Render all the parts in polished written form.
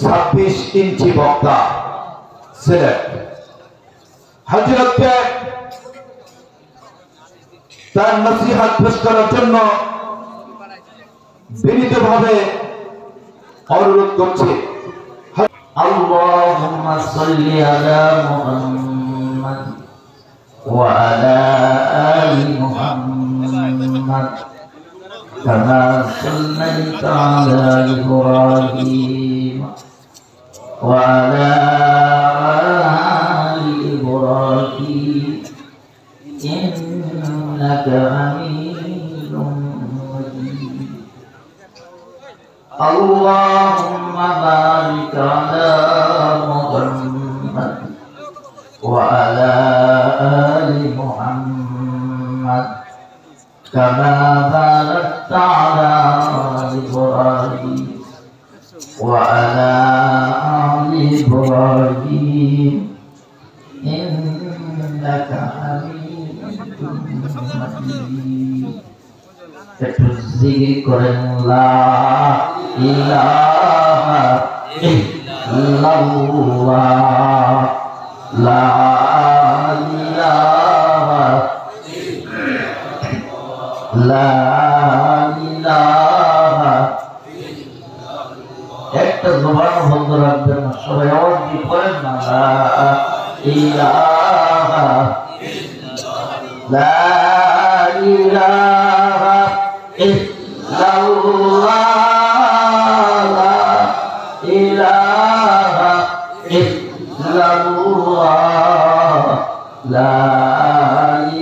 26 ইঞ্চি বক্তা সিলেট হযরতকে তার নসিহত পেশ করার জন্য বিনীতভাবে অনুরোধ করছি। আল্লাহুম্মা সাল্লি আলা মুহাম্মাদ ওয়া আলা আলি মুহাম্মাদ কামা সাল্লাইতা আলা ইব্রাহিম ওয়া আলা আলি ইব্রাহিম ইন্নাকা হামিদুম মাজিদ। আল্লাহুম্মা বারিক আলা মুহাম্মাদ ওয়া আলা আলি মুহাম্মাদ কামা বারাকতা আলা ইব্রাহিম ওয়া আলা আলি ইব্রাহিম ইন্নাকা হামিদুম মাজিদ। একটু জিকির করেন লা ইলাহা ইল্লাল্লাহ লা ইলাহা লা ইলাহা। একটা জবান বন্ধ রাখবেন না, সবাই আওয়াজ দিয়ে পড়েন না লা ইলাহা লা ইলাহা ইল্লাল্লাহ লা ইলাহা ইল্লাল্লাহ লা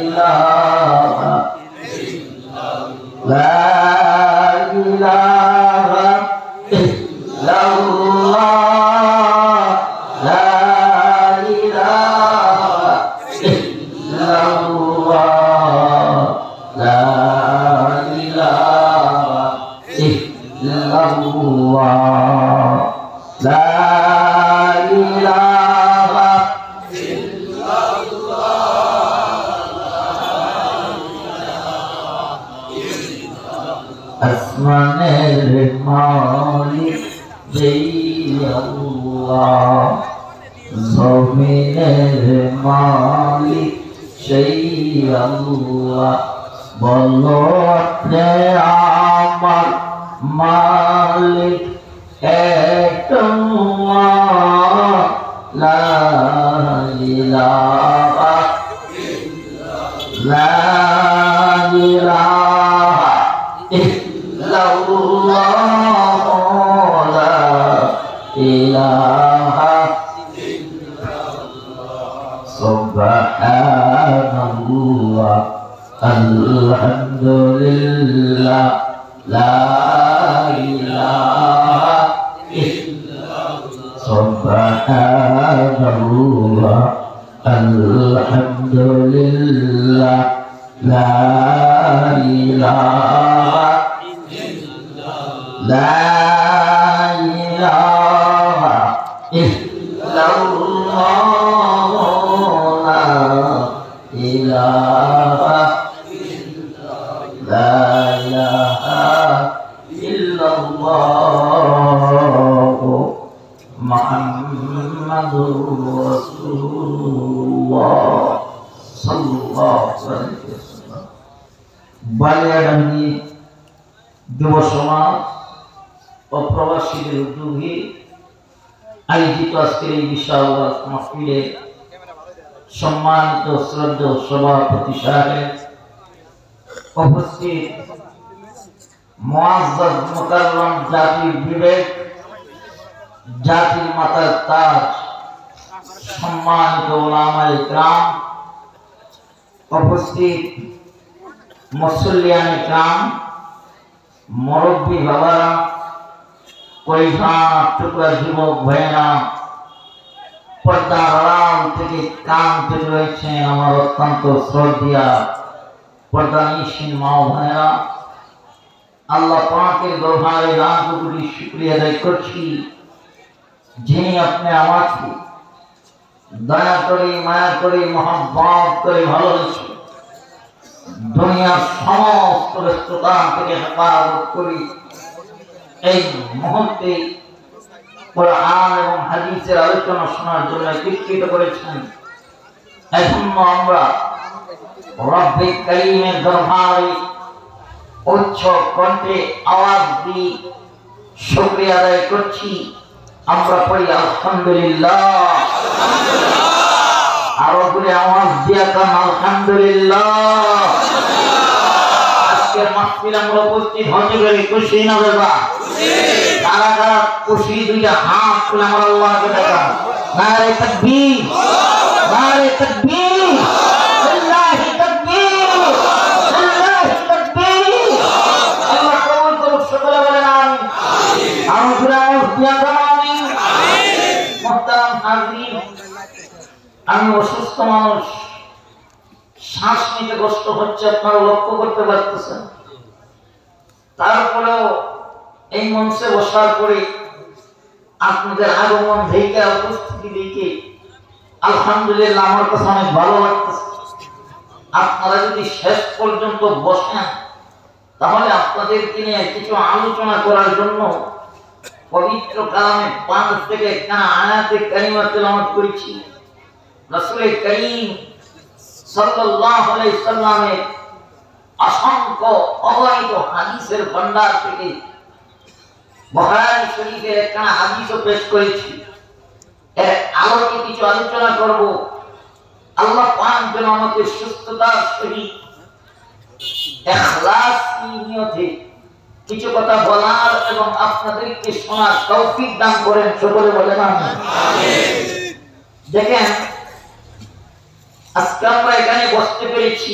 ইলাহা লা ইলাহা ইল্লাল্লাহ লা ইলাহা ইল্লাল্লাহ লা ইলাহা ইল্লাল্লাহ লা ইলাহা আসমানের মালিক যেই আল্লাহ, জমিনের মালিক সেই আল্লাহ। বলো আপনি আমার মালিক এক লা ইলাহা লা ইলাহা ইল্লাল্লাহ লা ইলাহা সুবহানাল্লাহ আলহামদুলিল্লাহ লা ইলাহা ইল্লাল্লাহ সুবহানাল্লাহ আলহামদুলিল্লাহ লা ইলাহা ইল্লাল্লাহ লা ইলাহা ইল্লাল্লাহ লা ইলাহা লা ইলাহা ইল্লাল্লাহ মুহাম্মাদুর রাসূলুল্লাহ সাল্লাল্লাহু আলাইহি ওয়াসাল্লাম। বালিয়াডাঙ্গি যুব সমাজ ও প্রবাসীদের উদ্যোগে আয়োজিত আজকের এই বিশাল মাহফিলে সম্মানিত শ্রদ্ধেয় সভাপতি সাহেব, উপস্থিত মুআজ্জাজ মুকাররম জাতির বিবেক, জাতির মাতার তাজ, সম্মানিত উলামায়ে কিরাম, উপস্থিত মুসল্লিয়ানে কিরাম, মুরব্বী বাবারা, কলিজা টুকরা যুবক ভাইয়েরা, পর্দার আড়াল থেকে কান পেতে রয়েছেন আমার অত্যন্ত শ্রদ্ধেয়া পর্দানিশীন মা ও ভাইয়েরা, আল্লাহ পাকের দরবারে লাখ কোটি শুকরিয়া আদায় করছি, যিনি আপনি আমাকে দয়া করে মায়া করে মহব্বত করে ভালোবেসে দুনিয়ার সমস্ত ব্যস্ততা থেকে হেফাজত করে এই মুহূর্তে কোরআন এবং হাদিসের আলোচনা শোনার জন্য একত্রিত করেছেন। এজন্য আমরা রব্বে কারীমের দরবারে উচ্চ কণ্ঠে আওয়াজ দিয়ে শুকরিয়া আদায় করছি। আমরা পড়ি আলহামদুলিল্লাহ, আরো করে আওয়াজ দিয়া কান আলহামদুলিল্লাহ। আজকের মাহফিল আমরা উপস্থিত হতে পেরে খুশি না বাবা? কারা কারা খুশি? দুইটা হাত তুলে আমরা আল্লাহকে দেখান। নারে তাকবীর, নারে তাকবীর, লিল্লাহি তাকবীর, লিল্লাহি তাকবীর। আল্লাহ কবুল করুক, সকলে বলেন আমিন। আরো করে আওয়াজ দিয়া কান আমিন। মুহতারাম হাজির, আমি অসুস্থ মানুষ, শ্বাস নিতে কষ্ট হচ্ছে, আপনারা লক্ষ্য করতে পারতেছেন। তারপরেও এই মঞ্চে বসার পরে আপনাদের আগমন দেখে, উপস্থিতি দেখে আলহামদুলিল্লাহ আমার কাছে অনেক ভালো লাগতেছে। আপনারা যদি শেষ পর্যন্ত বসেন তাহলে আপনাদেরকে নিয়ে কিছু আলোচনা করার জন্য পবিত্র কালামে 5 থেকে একটা আয়াতে কারিমা তেলাওয়াত করেছি। রাসূল করিম সাল্লাল্লাহু আলাইহি সাল্লামের অসংখ্য অগণিত হাদিসের ভান্ডার থেকে বুখারী শরীফের একটা হাদিসও পেশ করেছি। এর আলোকে কিছু আলোচনা করব। আল্লাহ পাক যেন আমাকে সুস্থতার সহিত ইখলাস নিয়তে কিছু কথা বলার এবং আপনাদেরকে শোনার তৌফিক দান করেন, সকলে বলেন আমিন। দেখেন, আজকে আমরা এখানে বসতে পেরেছি,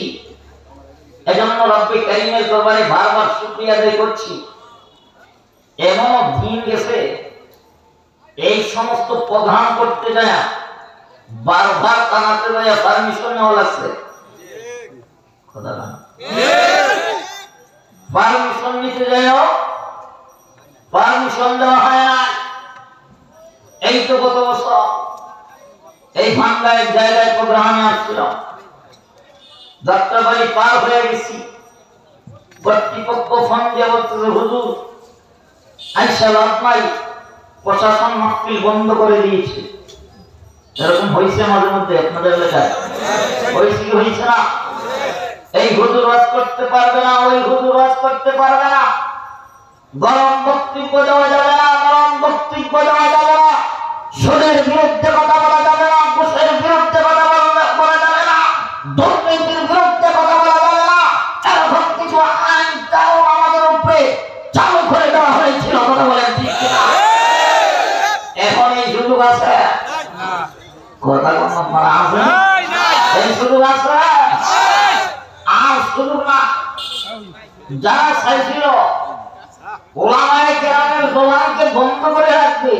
এজন্য রব্বে কারীমের দরবারে বারবার শুকরিয়া আদায় করছি। এমন দিন গেছে এই সমস্ত প্রধান করতে যায় বারবার কানাতে যায় পারমিশন নেওয়া লাগছে। পারমিশন নিতে যাও, পারমিশন দেওয়া হয় না। এই তো গত বছর এই ভাঙ্গায় জায়গায় প্রোগ্রামে আসছিলাম, যাত্রাবাড়ি পার হয়ে গেছি, কর্তৃপক্ষ ফোন দিয়ে বলতেছে হুজুর আইসা লাভ নাই, প্রশাসন মাহফিল বন্ধ করে দিয়েছে। এরকম হয়েছে মাঝে মধ্যে আপনাদের এলাকায়? হয়েছে কি হয়েছে না? এই হুজুর ওয়াজ করতে পারবে না, ওই হুজুর ওয়াজ করতে পারবে না, গরম বক্তব্য দেওয়া যাবে না, গরম বক্তব্য দেওয়া যাবে না, সুদের বিরুদ্ধে কথা বলা যাবে না, ঘুষের বিরুদ্ধে কথা বলা যাবে না, দুর্নীতির বিরুদ্ধে কথা বলা যাবে না। এরকম কিছু আইন কানুন আমাদের উপরে চালু করে দেওয়া হয়েছিল, কথা বলেন ঠিক কিনা? এখন এই সুযোগ আছে, কথা কোনো মারা আছে, এই সুযোগ আছে, আর সুযোগ না। যারা চাইছিল ওলামায়ে কেরামের দোলানকে বন্ধ করে রাখবে,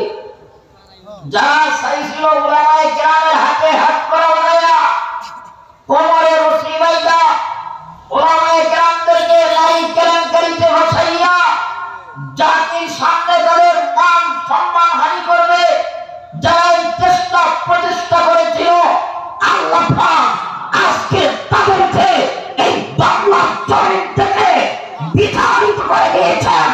যারা চাইছিল ওলামায়ে কেরামের হাতে হাত করা লাগাইয়া কোমরে রশি বাইন্ধা ওলামায়ে কেরামদেরকে নারী কেলেঙ্কারিতে ভাসাইয়া জাতির সামনে তাদের মান সম্মান হানি করবে, যারা এই চেষ্টা প্রচেষ্টা করেছিল, আল্লাহ পাক আজকে তাদেরকে এই বাংলা জমিন থেকে বিতাড়িত করে দিয়েছেন।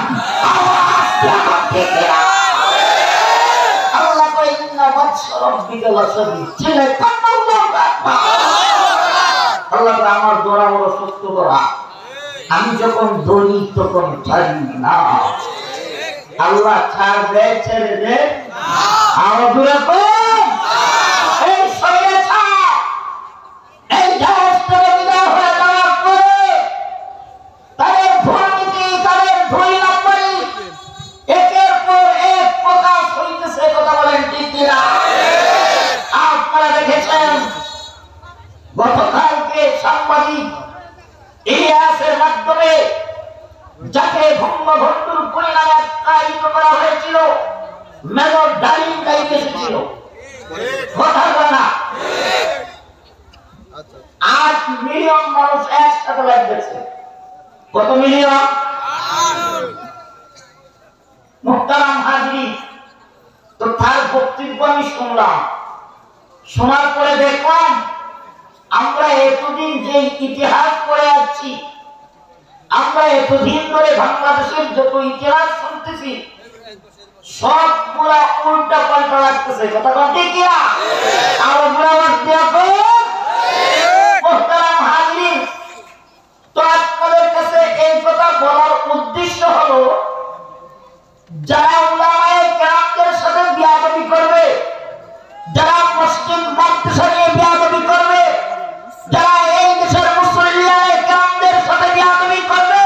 আল্লাহ কয় ইন্না বাতশা রাব্বিকা লাশাদীদ, ছেলে আল্লাহ আমার দোয়া বড় সত্য দোয়া, আমি যখন ধরি তখন ছাড়ি না। আল্লাহ ছাড় দেয়, ছেড়ে দেয় আমার দূরে কম। এই শরীরে ছাড়, এই দেশ থেকে বিদায় হয়ে যাওয়ার পরে তাদের দুর্নীতি, তাদের দুই নম্বরি একের পর এক প্রকাশ হইতেছে, কথা বলেন ঠিক কিনা? আপনারা দেখেছেন গতকালকে সাংবাদিক ইলিয়াসের মাধ্যমে যাকে বঙ্গবন্ধুর পরিণামে আখ্যায়িত করা হয়েছিল, মেজর ডালিম গাইতে এসেছিল, কথা বলে না? 8 মিলিয়ন মানুষ একসাথে লাগতেছে। কত মিলিয়ন? মুহতারাম হাজির, তো তার বক্তব্য আমি শুনলাম, শোনার পরে দেখলাম আমরা এতদিন যে ইতিহাস পড়ে আসছি, আমরা এতদিন ধরে বাংলাদেশের যত ইতিহাস শুনতেছি সবগুলা উল্টা পাল্টা লাগতেছে, কথা বল ঠিক কিনা? আরো আওয়াজ দিয়া কো মুহতারাম হাজিরিন, তো আপনাদের কাছে এই কথা বলার উদ্দেশ্য হলো যারা উলামায়ে কেরামদের সাথে বিয়াদবি করবে, যারা মসজিদ মাদ্রাসা নিয়ে বিয়াদবি করবে, যারা এই দেশের মুসলিয়ায়ে কেরামদের সাথে বিয়াদবি করবে,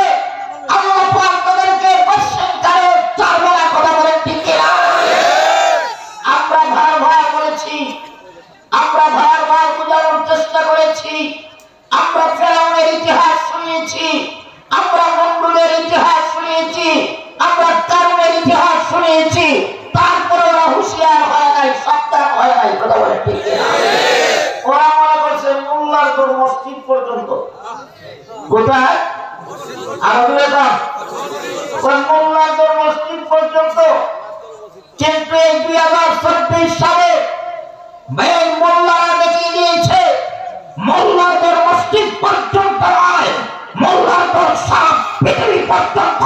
আল্লাহ পাক তাদেরকে বর্ষণকালে চারবে না, কথা বলেন ঠিক কিনা? আমরা ভার বলেছি, আমরা ভার বোঝানোর চেষ্টা করেছি, আমরা ফেরাউনের ইতিহাস শুনিয়েছি, আমরা নমরুদের ইতিহাস শুনিয়েছি, আমরা কারুনের ইতিহাস শুনিয়েছি, তারপরে ওরা হুঁশিয়ার হয় নাই, সাবধান হয় নাই, কথা বলে ঠিক কিনা? ওরা মনে করছে মোল্লার তোর মসজিদ পর্যন্ত, কোথায় আরো বলেতাম মোল্লার তোর মসজিদ পর্যন্ত, কিন্তু এই 2024 সালে মোল্লারা দেখিয়ে দিয়েছে মোল্লার তোর মসজিদ পর্যন্ত নয়, মোল্লার তোর সারা পৃথিবী পর্যন্ত।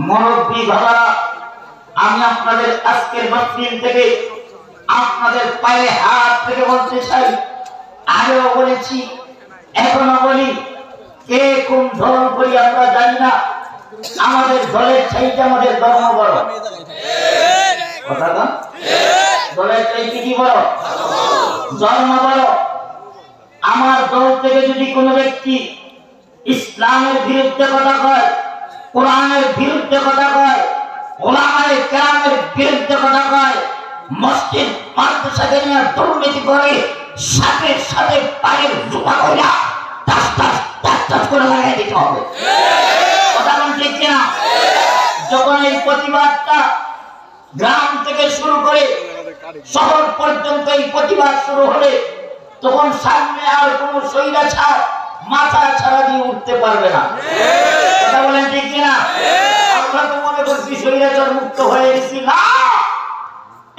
মুরব্বী বাবারা, আমি আপনাদের আজকের মসজিদ থেকে আপনাদের পায়ে হাত থেকে বলতে চাই, আগেও বলেছি এখনো বলি, কে কোন ধর্ম করি আমরা জানি না, আমাদের দলের চাইতে আমাদের ধর্ম বড়, কথা না? দলের চাইতে কি বড়? ধর্ম বড়। আমার দল থেকে যদি কোনো ব্যক্তি ইসলামের বিরুদ্ধে কথা কয়, কোরআনের বিরুদ্ধে কথা কয়, উলামায়ে কেরামের বিরুদ্ধে কথা কয়, মসজিদ মাদ্রাসাকে নিয়ে দুর্নীতি করে, সাথে সাথে পায়ের জুতা কইরা টাস টাস টাস টাস করে লাগাই দিতে হবে, কথা বলেন ঠিক কিনা? যখন এই প্রতিবাদটা গ্রাম থেকে শুরু করে শহর পর্যন্ত এই প্রতিবাদ শুরু হলে, তখন সামনে আর কোনো স্বৈরাচার মাথা ছাড়া দিয়ে উঠতে পারবে না, কথা বলেন ঠিক কিনা? আমরা তো মনে করছি স্বৈরাচার মুক্ত হয়ে গেছি, না,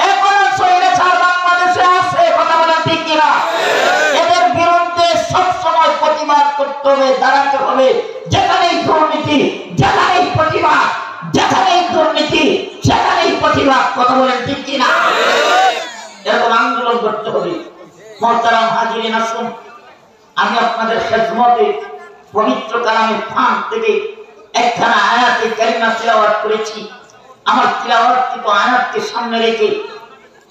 এখনো স্বৈরাচার বাংলাদেশে আছে, কথা বলেন ঠিক কিনা? এদের বিরুদ্ধে সবসময় প্রতিবাদ করতে হবে, দাঁড়াতে হবে, যেখানেই দুর্নীতি যেখানেই প্রতিবাদ, যেখানেই দুর্নীতি সেখানেই প্রতিবাদ, কথা বলেন ঠিক কিনা? এরকম আন্দোলন করতে হবে। মুহতারাম হাজিরিন, আসুন আমি আপনাদের খেদমতে পবিত্র কালামের ফান থেকে একখানা আয়াতে কারিমা তিলাওয়াত করেছি। আমার তিলাওয়াতকৃত আয়াতকে সামনে রেখে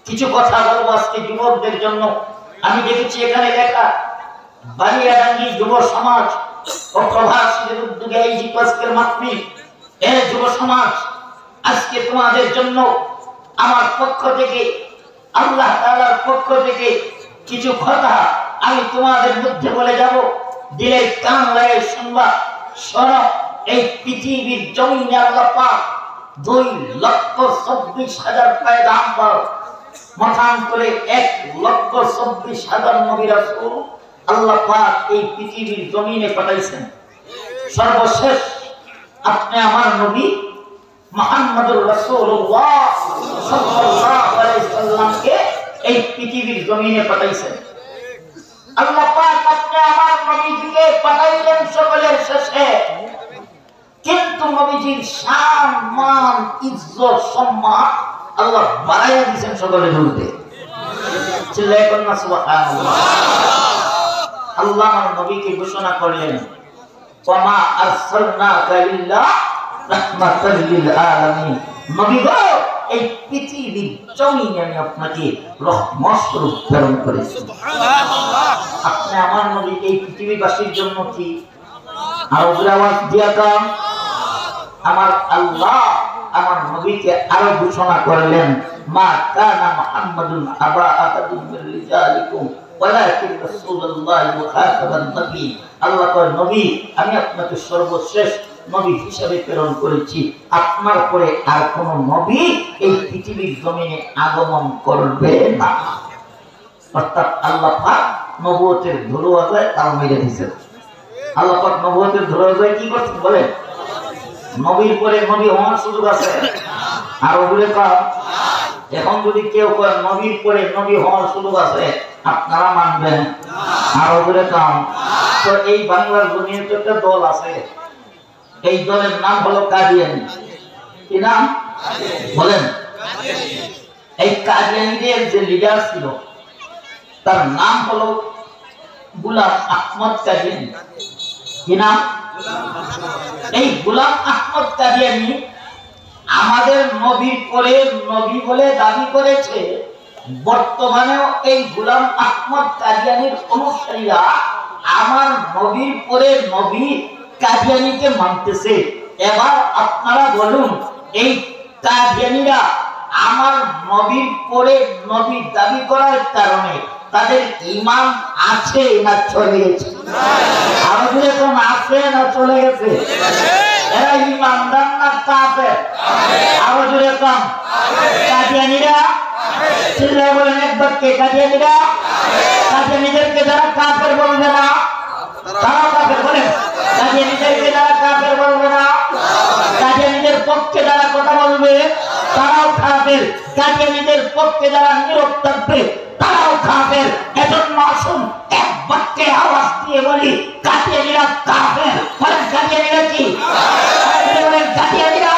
কিছু কথা বলবো আজকে যুবকদের জন্য। আমি দেখেছি এখানে লেখা, বালিয়াডাঙ্গি যুব সমাজ ও প্রভাসীদের উদ্যোগে এই যে আজকের মাহফিল, এই যুব সমাজ আজকে তোমাদের জন্য আমার পক্ষ থেকে, আল্লাহ তাআলার পক্ষ থেকে কিছু কথা আমি তোমাদের মধ্যে বলে যাব, দিলে কান লাগে শুনবা। শোনো, এই পৃথিবীর জমিনে আল্লাহ পাক 2,24,000 পয়গাম্বর, মতান্তরে 1,24,000 নবী রাসূল আল্লাহ পাক এই পৃথিবীর জমিনে পাঠাইছেন। সর্বশেষ আপনি আমার নবী মুহাম্মদুর রাসূলুল্লাহ সাল্লাল্লাহু আলাইহি সাল্লামকে এই পৃথিবীর জমিনে পাঠাইছেন। আল্লাহ পাক আপনি আমার নবীকে পাঠাইলেন সকলের শেষে, কিন্তু নবীজির শান, মান, ইজ্জত, সম্মান আল্লাহ বাড়াইয়া দিয়েছেন সকলের মধ্যে। চিল্লায়ে বলুন না সুবহানাল্লাহ। আল্লাহ আমার নবীকে ঘোষণা করলেন, ওয়ামা আরসালনাকা ইল্লা রাহমাতাল লিল আলামিন। নবী গো, এই পৃথিবীর জমিনে আমি আপনাকে রহমত স্বরূপ প্রেরণ করেছি। আপনি আমার নবী এই পৃথিবীবাসীর জন্য কি আরো আওয়াজ দিয়া কাম? আমার আল্লাহ আমার নবীকে আরো ঘোষণা করলেন, মা কানা মুহাম্মাদুন আবা আহাদিন মির রিজালিকুম ওয়ালাকিন রাসূলুল্লাহি ওয়া খাতামান নবী। আল্লাহ কয়, নবী আমি আপনাকে সর্বশেষ নবী হিসেবে প্রেরণ করেছি, আপনার পরে আর কোন নবী এই পৃথিবীর জমিনে আগমন করবে না। অর্থাৎ আল্লাহ পাক নবুয়তের ধরুয়াজায় তাল মেরে দিয়েছেন। আল্লাহ পাক নবুয়তের দরজায় কি করছেন বলেন? নবীর পরে নবী হওয়ার সুযোগ আছে। আর ওগুলো কাজ এখন যদি কেউ কয় নবীর পরে নবী হওয়ার সুযোগ আছে, আপনারা মানবেন? আর ওগুলো কাম তো এই বাংলার জমিতে একটা দল আছে, এই দলের নাম হলো কাদিয়ানী। কি নাম বলেন? এই কাদিয়ানীদের যে লিডার ছিল তার নাম হলো গোলাম আহমদ কাদিয়ানী। কি নাম? এই গোলাম আহমদ কাদিয়ানী আমাদের নবীর পরে নবী বলে দাবি করেছে। বর্তমানেও এই গোলাম আহমদ কাদিয়ানীর অনুসারীরা আমার নবীর পরে নবী কাদিয়ানীকে মানতেছে। এবার আপনারা বলুন, এই কাদিয়ানীরা আমার নবীর পরে নবী দাবি করার কারণে তাদের ঈমান আছে না চলে গেছে? আরো যেরকম আছে না চলে গেছে? এরা ঈমানদার না কাফের? আরো যেরকম কাদিয়ানীরা চিল্লায় বলেন একবার কে? কাদিয়ানীরা, কাদিয়ানীদেরকে যারা কাফের বলবে না তারাও কাফের। বলেন কাদিয়ানীদেরকে যারা কাফের বলবে না, কাদিয়ানীদের পক্ষে যারা কথা বলবে তারাও কাফের, কাদিয়ানীদের পক্ষে যারা নীরব থাকবে তারাও কাফের। এজন্য আসুন এক বাক্যে আওয়াজ দিয়ে বলি, কাদিয়ানীরা কাফের। বলেন কাদিয়ানীরা কি? বলেন কাদিয়ানীরা।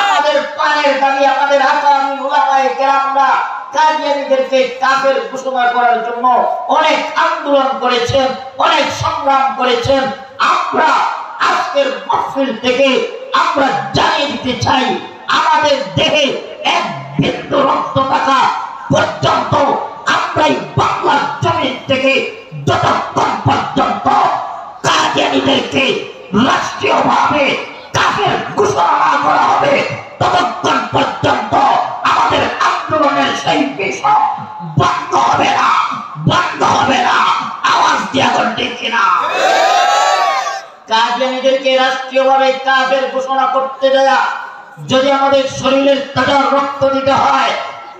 আমাদের পানের দাবি, আমাদের আকামি উলামায়ে কেরামরা কাদিয়ানীদেরকে কাফের ঘোষণা করার জন্য অনেক আন্দোলন করেছেন, অনেক সংগ্রাম করেছেন। আমরা আজকের মাহফিল থেকে আমরা জানিয়ে দিতে চাই, আমাদের দেহে এক বিন্দু রক্ত থাকা পর্যন্ত আমরা এই বাংলার জমিন থেকে যতক্ষণ পর্যন্ত কাদিয়ানীদেরকে রাষ্ট্রীয়ভাবে কাফের ঘোষণা না করা হবে ততক্ষণ পর্যন্ত আমাদের আন্দোলনের সেই বিষয় বন্ধ হবে না, বন্ধ হবে না। আওয়াজ দিয়ে এখন ঠিক কিনা? কাদিয়ানীদেরকে রাষ্ট্রীয়ভাবে কাফের ঘোষণা করতে দেয়া যদি আমাদের শরীরের তাজা রক্ত দিতে হয়,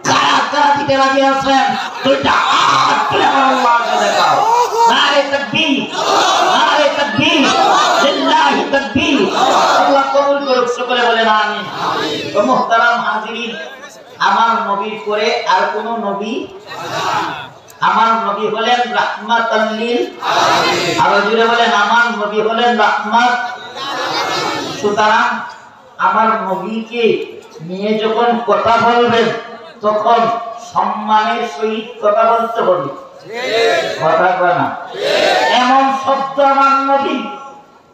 কারা কারা দিতে রাজি আছেন? দুইটা হাত তুলে আল্লাহকে দেখাও। নারে তাকবীর, নারে তাকবীর, লিল্লাহি তাকবীর। আল্লাহ কবুল করুক, সকলে বলেন আমিন। তো মুহতারাম হাজিরিন, আমার নবীর পরে আর কোন নবী? আমার নবী হলেন রাহমাতাল লিল আলামিন। আর জুড়ে বলেন আমার নবী হলেন রাহমাত। সুতরাং আমার নবীকে নিয়ে যখন কথা বলবেন তখন সম্মানের সহিত কথা বলতে হবে। কথা কয় না? এমন শব্দ আমার নবী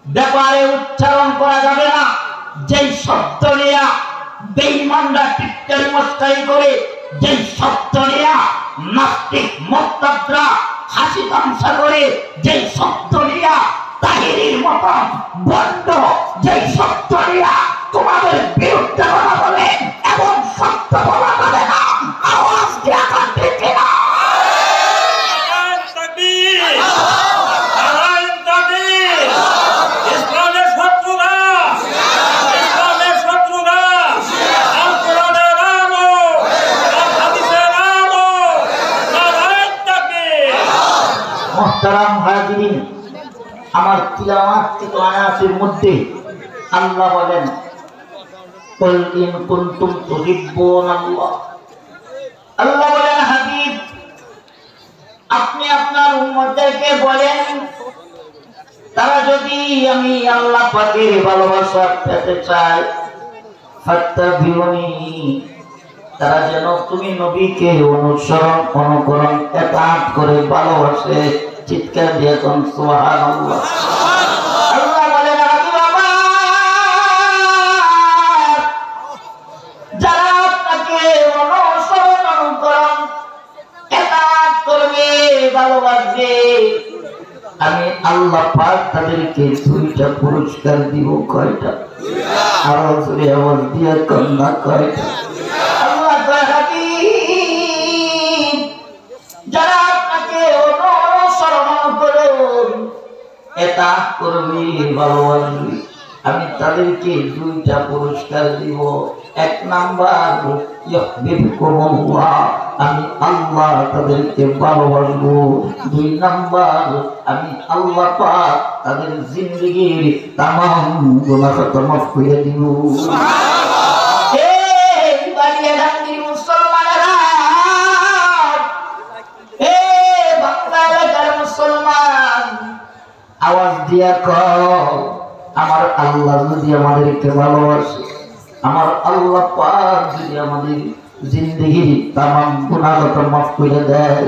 ব্যাপারে উচ্চারণ করা যাবে না যেই শব্দ নিয়ে বেঈমানরা টিটকারি মস্কারি করে, যেই শব্দ নিয়ে নাস্তিক মুরতাদরা হাসি তামাশা করে, যেই শব্দ নিয়ে তাহিরির মতন বন্ধ, যেই শব্দ নিয়ে তোমাদের বিরুদ্ধে কথা বলে, এমন শব্দ বলা যাবে না। আওয়াজ দিয়ে এখন ঠিক কিনা? মুহতারাম হাজিরিন, আমার তিলাওয়াতকৃত আয়াতের মধ্যে আল্লাহ বলেন, কুল ইন কুনতুম তুহিব্বুনাল্লাহ। আল্লাহ বলেন, হাবিব আপনি আপনার উম্মতদেরকে বলেন, তারা যদি আমি আল্লাহ পাকের ভালোবাসা পেতে চায়, ফাত্তাবিউনি, তারা যেন তুমি নবীকে অনুসরণ অনুকরণ এতাত করে ভালোবাসে। চিৎকার দিয়ে কোন সুবহানাল্লাহ। আল্লাহ বলেন, হাবিব আমার, যারা আপনাকে অনুসরণ অনুকরণ এতাত করবে, ভালোবাসবে, আমি আল্লাহ পাক তাদেরকে দুইটা পুরস্কার দিব। কয়টা? আওয়াজ দিয়ে কন্যা কয়টা? যারা আপনাকে অনুসরণ করুন, এতাত করবে, ভালোবাসবে, আমি তাদেরকে দুইটা পুরস্কার দিব। এক নাম্বার, আমি আল্লাহ তাদেরকে ভালোবাসবো। দুই নাম্বার, আমি আল্লাহ পাক তাদের জিন্দেগির তামাম গুনাহ মাফ করে দিব। আওয়াজ দিয়া কও, আমার আল্লাহ যদি আমাদেরকে ভালোবাসে, আমার আল্লাহ পাক যদি আমাদের জিন্দেগির তামাম গুনাহ মাফ করে দেয়,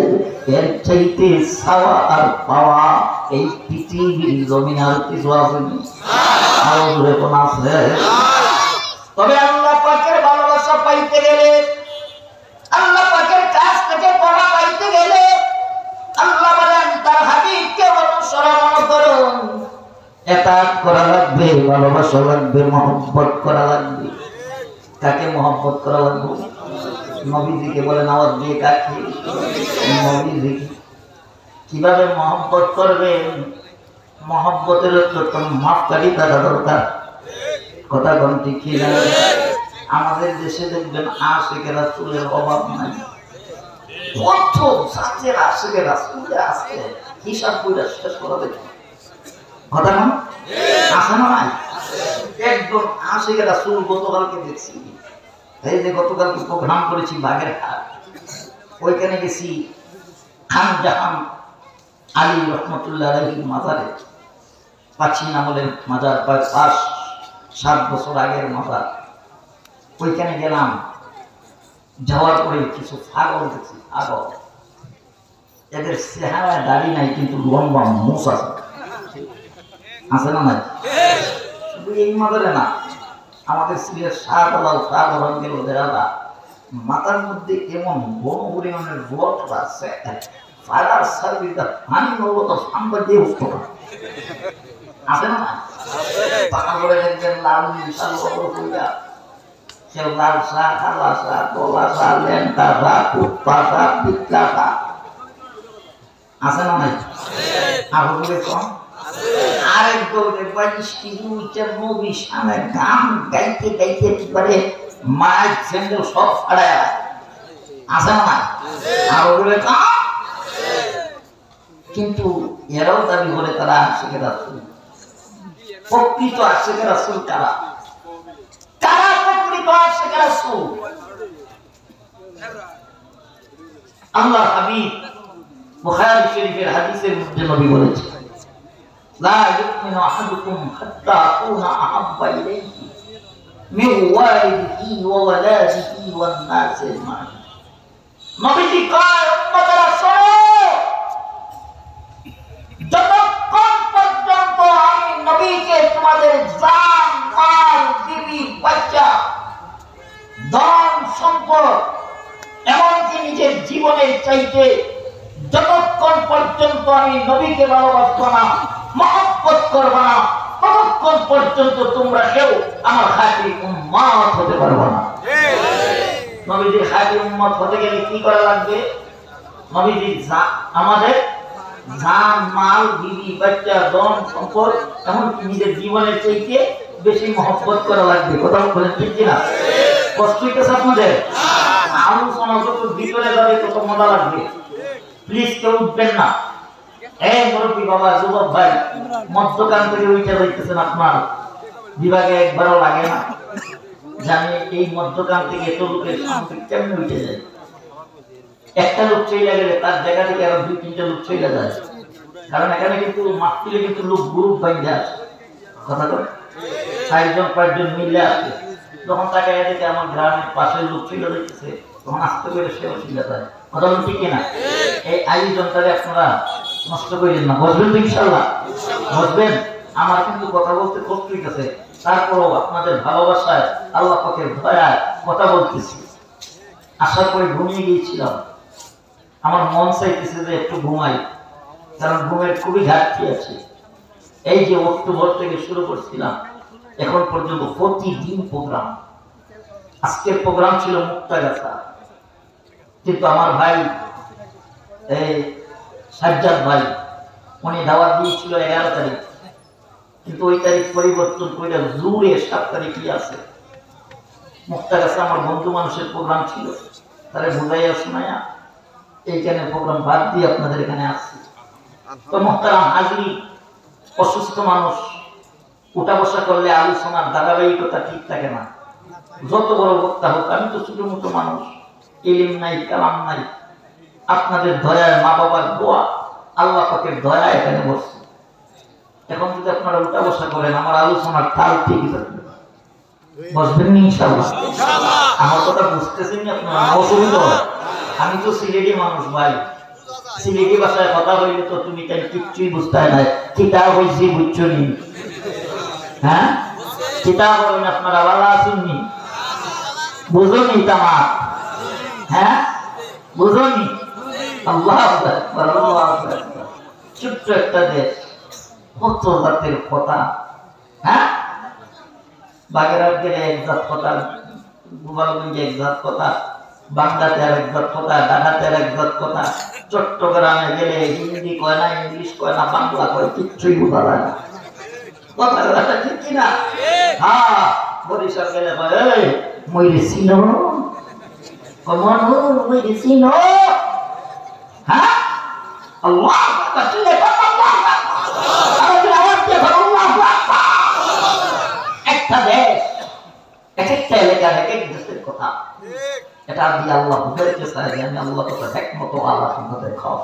এর চাইতে চাওয়া আর পাওয়া এই পৃথিবীর জমিন আর কিছু আছে? তবে আল্লাহ পাকের ভালোবাসা পাইতে গেলে, আল্লাহ পাকের কাছ থেকে পাওয়া পাইতে গেলে, আল্লাহ বলেন তার হাবিবকে অনুসরণ করুন। এতাত করা লাগবে, ভালোবাসা লাগবে, মহব্বত করা লাগবে। কাকে মহব্বত করা লাগবে? নবীজিকে বলেন আওয়াজ দিয়ে, কাকে? নবীজিকে। কিভাবে মহব্বত করবেন? মহব্বতের তো মাপকাঠি থাকা দরকার। কথা কোন ঠিক কিনা? আমাদের দেশে দেখবেন আশিকেরা চুলের অভাব নাই। কত সাথের আশিকেরা চুলে আছে, হিসাব করে শেষ করা দেখি। কথা না আছে না? নাই? একদম আশিকেরা চুল গতকালকে দেখছি। এই যে গতকালকে প্রোগ্রাম করেছি বাগেরহাট, ওইখানে গেছি খান জাহান আলী রহমতুল্লাহ আলাইহির মাজারে। প্রাচীন আমলের মাজার, প্রায় 5-7 বছর আগের মাজার। ওইখানে গেলাম, যাওয়ার পরে কিছু ছাগল দেখছি। ছাগল, এদের চেহারা দাড়ি নাই, কিন্তু লম্বা মুছ আছে। আছে না নাই? শুধু এই মাজারে না, আমাদের সিলের শাহবালাল শাহবালাল গেল দেরাদা, মাথার মধ্যে এমন বন পরিমাণের রোদ আছে, ফায়ার সার্ভিসটা পানি নেবো তো সাম্বার দিয়ে উঠতো না। আছে না? পাকা করে দেখবেন লাল বিশাল বড়, কেউ লাল শাহ, কালা শাহ, কলা শাহ, লেন্টা শাহ, কুপ্পা শাহ, পিতলা শাহ। আছে না নাই? আরো কম আরেক দৌড়ে 22 নবী সামনে গান গাইতে গাইতে একেবারে মাইক স্যান্ডেল সব ফাড়ায়। আছে না? আরো বলে কম। কিন্তু এরাও দাবি করে তারা আশিকে রাসূল। প্রকৃত আশিকে রাসূল কারা? কারা প্রকৃত আশিকে রাসূল? আল্লাহ হাবিব বুখারী শরীফের হাদিসের মধ্যে নবী বলেছেন, লা ইউমিনু আহাদুকুম হাত্তা আকুনা আহাব্বা ইলাইহি মিন ওয়ালিদিহি ওয়া ওয়ালাদিহি ওয়ান নাসি আজমাইন। নবীজি কয়, উম্মতেরা শোনো, যতক্ষণ পর্যন্ত আমি নবীকে তোমাদের জান, মাল, বিবি, বাচ্চা, ধন সম্পদ, এমনকি নিজের জীবনের চাইতে যতক্ষণ পর্যন্ত আমি নবীকে ভালোবাসবো না, মহব্বত করবো না, ততক্ষণ পর্যন্ত তোমরা কেউ আমার খাঁটি উম্মত হতে পারবো না। নবীজির খাঁটি উম্মত হতে গেলে কি করা লাগবে? নবীজি আমাদের জান, মাল, বিবি, বাচ্চা, ধন সম্পদ, এমনকি নিজের জীবনের চাইতে বেশি মহব্বত করা লাগবে। কথা বলেন ঠিক কিনা? কষ্ট হইতেছে আপনাদের? আলোচনা যত ভিতরে যাবে তত মজা লাগবে। প্লিজ কেউ উঠবেন না। এই মুরব্বী বাবা, যুবক ভাই, মধ্যখান থেকে উঠে যাইতেছেন, আপনার বিভাগে একবারও লাগে না? জানি এই মধ্যখান থেকে এত লোকের সামনে কেমনে উঠে যায়? একটা লোক চলে গেলে তার জায়গা থেকে আরো 2-3টা লোক চলে যায়। কারণ এখানে কিন্তু মাহফিলে কিন্তু লোক গ্রুপ বাইন্ধে আসে। কথা বলে 4-5 মিলে আসে। যখন তাকে এদিকে আমার গ্রামের পাশের লোক চলে যাইতেছে, তখন আসতে করে সেও চলে যায়। কথা বলুন ঠিক কিনা? এই আয়োজনটারে আপনারা নষ্ট করেন না। বসবেন তো ইনশাআল্লাহ? বসবেন। আমার কিন্তু কথা বলতে কষ্ট হইতেছে, তারপরও আপনাদের ভালোবাসায়, আল্লাহ পাকের দয়ায় কথা বলতেছি। আসার পরে ঘুমিয়ে গিয়েছিলাম। আমার মন চাইতেছে যে একটু ঘুমাই, কারণ ঘুমের খুবই ঘাটতি আছে। এই যে অক্টোবর থেকে শুরু করছিলাম, এখন পর্যন্ত প্রতিদিন প্রোগ্রাম। আজকের প্রোগ্রাম ছিল মুক্তাগাছা, কিন্তু আমার ভাই এই সাজ্জাদ ভাই, উনি দাওয়াত দিয়েছিল 11 তারিখ। কিন্তু ওই তারিখ পরিবর্তন করে জুড়ে 7 তারিখই আছে। মুক্তার কাছে আমার বন্ধু মানুষের প্রোগ্রাম ছিল, তারা বুঝাইয়া শোনায়া এইখানে প্রোগ্রাম বাদ দিয়ে আপনাদের এখানে আসছি। তো মুহতারাম হাজরি, অসুস্থ মানুষ উঠা বসা করলে আলোচনার ধারাবাহিকতা ঠিক থাকে না। যত বড় বক্তা হোক, আমি তো ছোট মোটো মানুষ, ইলিম নাই, কালাম নাই। আপনাদের দয়ায়, মা বাবার দোয়া, আল্লাহ পাকের দয়া এখানে বসছে। এখন যদি আপনারা উঠা বসা করেন, আমার আলোচনার তাল ঠিকই থাকবে। বসবেন নি ইনশাআল্লাহ? আমার কথা বুঝতেছেন না আপনারা? অসুবিধা হয়, আমি তো সিলেটি মানুষ ভাই। সিলেটি ভাষায় কথা বললে তো তুমি তাই কিচ্ছুই বুঝতে হয় না। কিতাব হয়েছি বুঝছো নি? হ্যাঁ, কিতাব বলেন আপনারা ভালো আসুননি, বুঝুনি তামা? হ্যাঁ, বুঝুনি? আল্লাহ আকবার, আল্লাহু আকবার। ছোট্ট একটা দেশ, কত জাতের কথা। হ্যাঁ, বাগেরহাট গেলে এক জাত কথা, গোপালগঞ্জে এক জাত কথা, বাংলাতে আর এক জাত কথা, ঢাকাতে আর এক জাত কথা, চট্টগ্রামে গেলে হিন্দি কয় না, ইংলিশ কয় না, বাংলা কয়, কিচ্ছুই বোঝা যায় না। কথা কথা ঠিক কিনা? হ্যাঁ, বরিশাল গেলে কয় এই মইরে চিনো, কমন মইরে চিনো। হ্যাঁ, আল্লাহ আকবার, চিনে আল্লাহ আকবার। একটা দেশ, এক একটা এলাকার এক এক দেশের কথা, এটা দিয়ে আল্লাহ বুঝাইতে চাই যে আমি আল্লাহ কথা একমত, আল্লাহ সম্পদের খাও।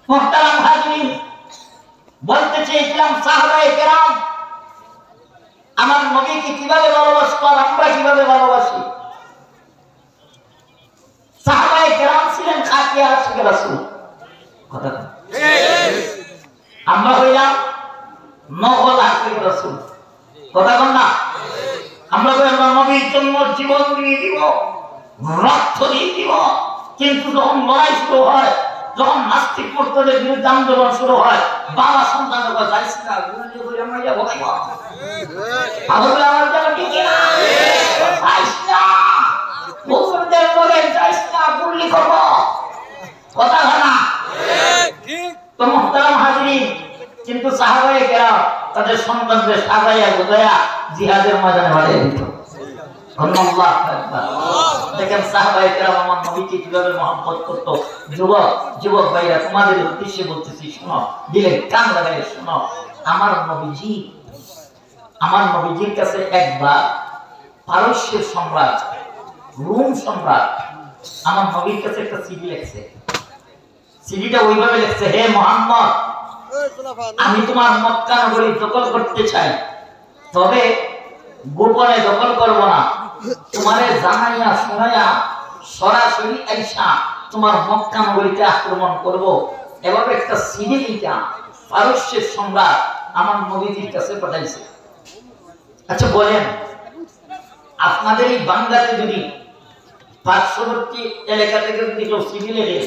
মুহতারাম হাজিরিন, বলতে চেয়েছিলাম সাহাবায়ে কেরাম আমার নবীকে কিভাবে ভালোবাসতো আর আমরা কিভাবে ভালোবাসি। সাহাবায়ে কেরাম ছিলেন খাঁটি আশিক রাসূল, কথা আমরা হইলাম নকল আশিক রাসূল, কথা বল না? আমরা নবীর জন্য জীবন দিয়ে দিব, রক্ত দিয়ে দিব, কিন্তু যখন লড়াই শুরু হয়, যখন নাস্তিক মুরতাদের বিরুদ্ধে আন্দোলন শুরু হয়, বাবা সন্তান যাইস না, গুলি করে আমরা যাব আমার যেন টিকে না, যাইস না, মুসলমানদের বলে যাইস না, গুলি করব, কথা হয় না? তো মুহতারাম হাজিরিন, কিন্তু সাহাবায়ে কেরাম তাদের সন্তানদের সাজাইয়া গোজাইয়া জিহাদের ময়দানে বাড়িয়ে দিত। আল্লাহু আকবার। দেখেন সাহাবায়ে কেরাম আমার নবীকে কিভাবে মহব্বত করত। যুবক ভাইরা, তোমাদের উদ্দেশ্যে বলতেছি, শোনো, দিলে কান লাগাই শোনো। আমার নবীজির কাছে একবার পারস্যের সম্রাট, রোম সম্রাট আমার নবীর কাছে একটা চিঠি লিখছে। চিঠিটা ওইভাবে লিখছে, হে মুহাম্মদ, আমি তোমার মক্কা নগরী দখল করতে চাই, তবে গোপনে দখল করব না, তোমারে জানাইয়া শোনাইয়া সরাসরি আইসা তোমার মক্কা নগরীতে আক্রমণ করব। এভাবে একটা চিঠি লিখা পারস্যের সম্রাট আমার নবীজির কাছে পাঠাইছে। আচ্ছা বলেন, আপনাদের এই বাংলাতে যদি পার্শ্ববর্তী এলাকা থেকে যদি কেউ চিঠি লেখে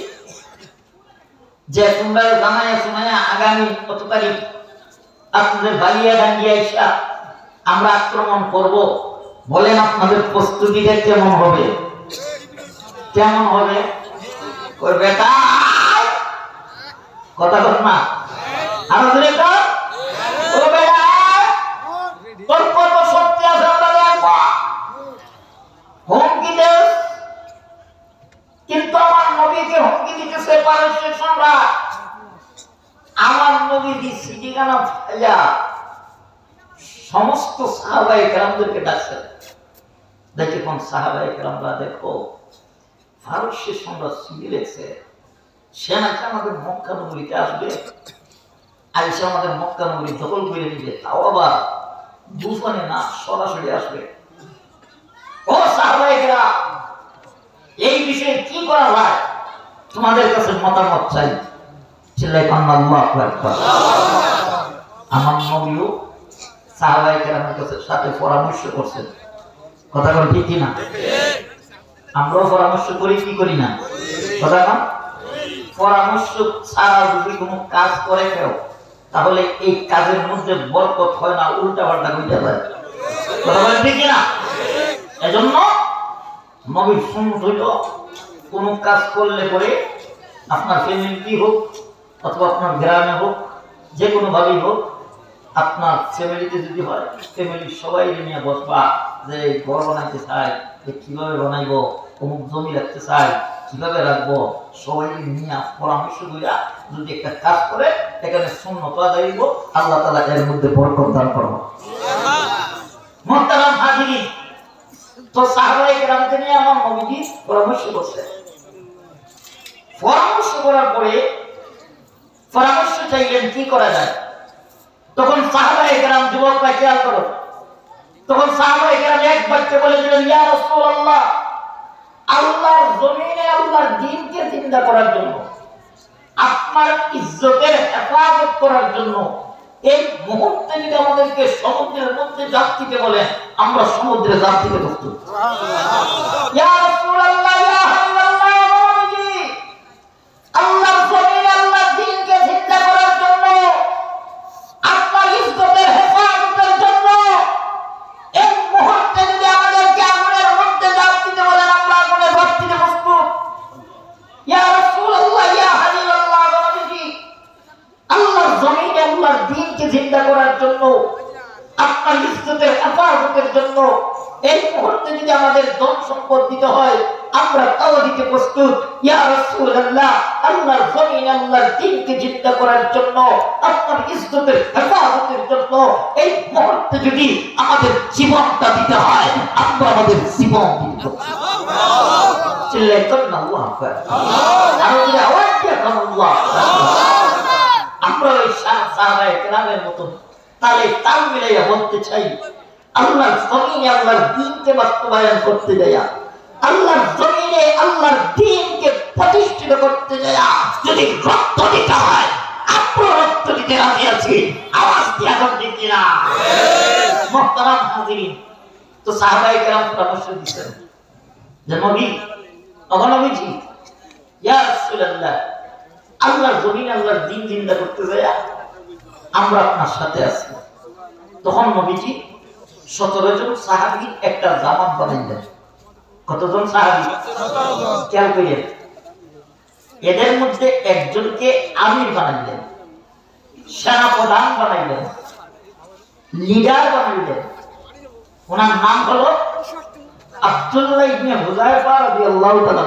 যে তোমরা জানাইয়া শোনাইয়া আগামী কত তারিখ আপনাদের বালিয়া ডাঙ্গিয়া আইসা আমরা আক্রমণ করব, বলেন আপনাদের প্রস্তুতিটা কেমন হবে? কেমন হবে? বেটা কথা বল না, আরো ধরে কর, ও বেটা তোর কত শক্তি আছে আমরা দেখবো, হুমকি দে। কিন্তু আমার নবীকে হুমকি দিতেছে পারস্যের সম্রাট। আমার নবীজি সিটিখানা ফাইয়া সমস্ত সাহাবায়ে কেরামদেরকে ডাকছেন। দেখে কোন সাহাবায়ে কেরামরা, দেখো পারস্যের সম্রাট চিঠি লিখছে, সে নাকি আমাদের মক্কা নগরীতে আসবে, আইসা আমাদের মক্কা নগরী দখল করে নিবে, তাও আবার দুজনে না, সরাসরি আসবে। ও সাহাবায়ে কেরাম, এই বিষয়ে কি করা হয় তোমাদের কাছে মতামত চাই। চিল্লাই আল্লাহু আকবার। আমার নবীও সাহাবায়ে কেরামের সাথে পরামর্শ করছেন, কথা বল ঠিক কিনা? আমরাও পরামর্শ করি কি করি না? কথা না, পরামর্শ ছাড়া যদি কোনো কাজ করে কেউ, তাহলে এই কাজের মধ্যে বরকত হয় না, উল্টা পাল্টা হয়ে যায়, কথা বল ঠিক কিনা? এজন্য নবীর সুন্নাত হইল কোন কাজ করলে পরে আপনার ফ্যামিলি হোক অথবা আপনার গ্রামে হোক, যে কোনো ভাবেই হোক, আপনার ফ্যামিলিতে যদি হয় ফ্যামিলির সবাই নিয়ে বসবা যে ঘর বানাইতে চাই কিভাবে বানাইবো, অমুক জমি রাখতে চাই কিভাবে রাখবো, সবাই নিয়ে পরামর্শ কইরা যদি একটা কাজ করে এখানে সুন্নত আদায় দিব, আল্লাহ তাআলা এর মধ্যে বরকত দান করবে। মুহতারাম হাজিরিন, তো সাহাবায়ে কেরামকে নিয়ে আমার নবীজি পরামর্শ করছে। পরামর্শ করার পরে পরামর্শ চাইলেন কি করা যায়। তখন সাহাবায়ে কেরাম, যুবকরা খেয়াল করো, তখন সাহাবায়ে কেরাম এক বাক্যে বলে দিলেন, ইয়া রাসূলুল্লাহ, আল্লাহর জমিনে আল্লাহর দ্বীনকে জিন্দা করার জন্য, আপনার ইজ্জতের হেফাজত করার জন্য এই মুহূর্তে যদি আমাদেরকে সমুদ্রের মধ্যে ঝাঁপ দিতে বলেন, আমরা সমুদ্রে ঝাঁপ দিতে প্রস্তুত। ইয়া রাসূলুল্লাহ, ইয়া হাবিবাল্লাহ, আল্লাহর জমিনে আল্লাহর দ্বীনকে জিন্দা করার জন্য, আপনার ইজ্জতের হেফাজতের জন্য এই মুহূর্তে যদি আমাদেরকে আগুনের মধ্যে ঝাঁপ দিতে বলেন, আমরা আগুনে ঝাঁপ দিতে প্রস্তুত। ইয়া রাসূলুল্লাহ, ইয়া হাবিবাল্লাহ, আল্লাহর জমিনে আল্লাহর দ্বীনকে জিন্দা করার জন্য, আপনার ইজ্জতের হেফাজতের জন্য এই মুহূর্তে যদি আমাদের ধন সম্পদ দিতে হয়, আমরা তাও দিতে প্রস্তুত। ইয়া রাসূলুল্লাহ, আল্লাহর জমিনে আল্লাহর দ্বীনকে জিন্দা করার জন্য, আপনার ইজ্জতের হেফাজতের জন্য এই মুহূর্তে যদি আমাদের জীবনটা দিতে হয়, আমরা আমাদের জীবন দিব। চিল্লায় করুন আল্লাহু আকবার। আর যদি আওয়াজ দিয়ে আল্লাহু আকবার, আমরা ওই সাহাবায়ে কেরামের মতো তালে তাল মিলাইয়া বলতে চাই, আল্লাহর জমিনে আল্লাহর দ্বীনকে বাস্তবায়ন করতে যাইয়া, আল্লাহর জমিনে আল্লাহর দ্বীনকে প্রতিষ্ঠিত করতে যাইয়া যদি রক্ত দিতে হয়, আমরা রক্ত দিতে রাজি আছি। আওয়াজ দিয়ে এখন দিচ্ছি না। মুহতারাম হাজিরিন, তো সাহাবায়ে কেরাম পরামর্শ দিচ্ছেন যে নবী, নবীজি, ইয়া রাসূলুল্লাহ, আল্লাহর জমিনে আল্লাহর দ্বীন জিন্দা করতে যাইয়া আমরা আপনার সাথে আছি। তখন নবীজি 17 জন সাহাবীর একটা জামাত বানাইলেন। কতজন সাহাবী? খেয়াল করেন, এদের মধ্যে একজনকে আমির বানাইলেন, সেনাপ্রধান বানাইলেন, লিডার বানাইলেন। ওনার নাম হলো আব্দুল্লাহ ইবনে হুযায়ফা রাদিয়াল্লাহু তাআলা।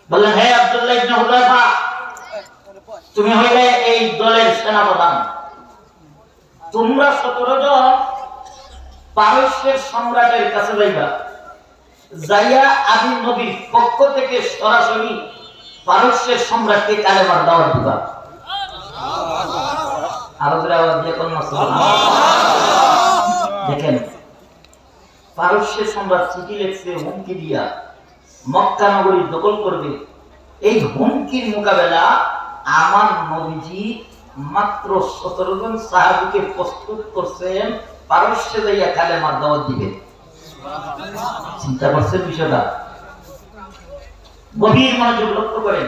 বললেন, হে আব্দুল্লাহ ইবনে হুযায়ফা, তুমি হইলে এই দলের সেনাপ্রধান। তোমরা 17 জন পারস্যের সম্রাটের কাছে যাইবা, যাইয়া আদি নবীর পক্ষ থেকে সরাসরি পারস্যের সম্রাটকে কালেমার দাওয়াত দিবা। আরো জোরে আওয়াজ দিয়ে কোন দেখেন, পারস্যের সম্রাট চিঠি লিখছে হুমকি দিয়া মক্কা নগরী দখল করবে। এই হুমকির মোকাবেলা আমার নবীজি মাত্র 17 জন সাহাবীকে প্রস্তুত করছেন পারস্যে যাইয়া কালেমার দাওয়াত দিবে। চিন্তা করছেন বিষয়টা? গভীর মনোযোগ লক্ষ্য করেন।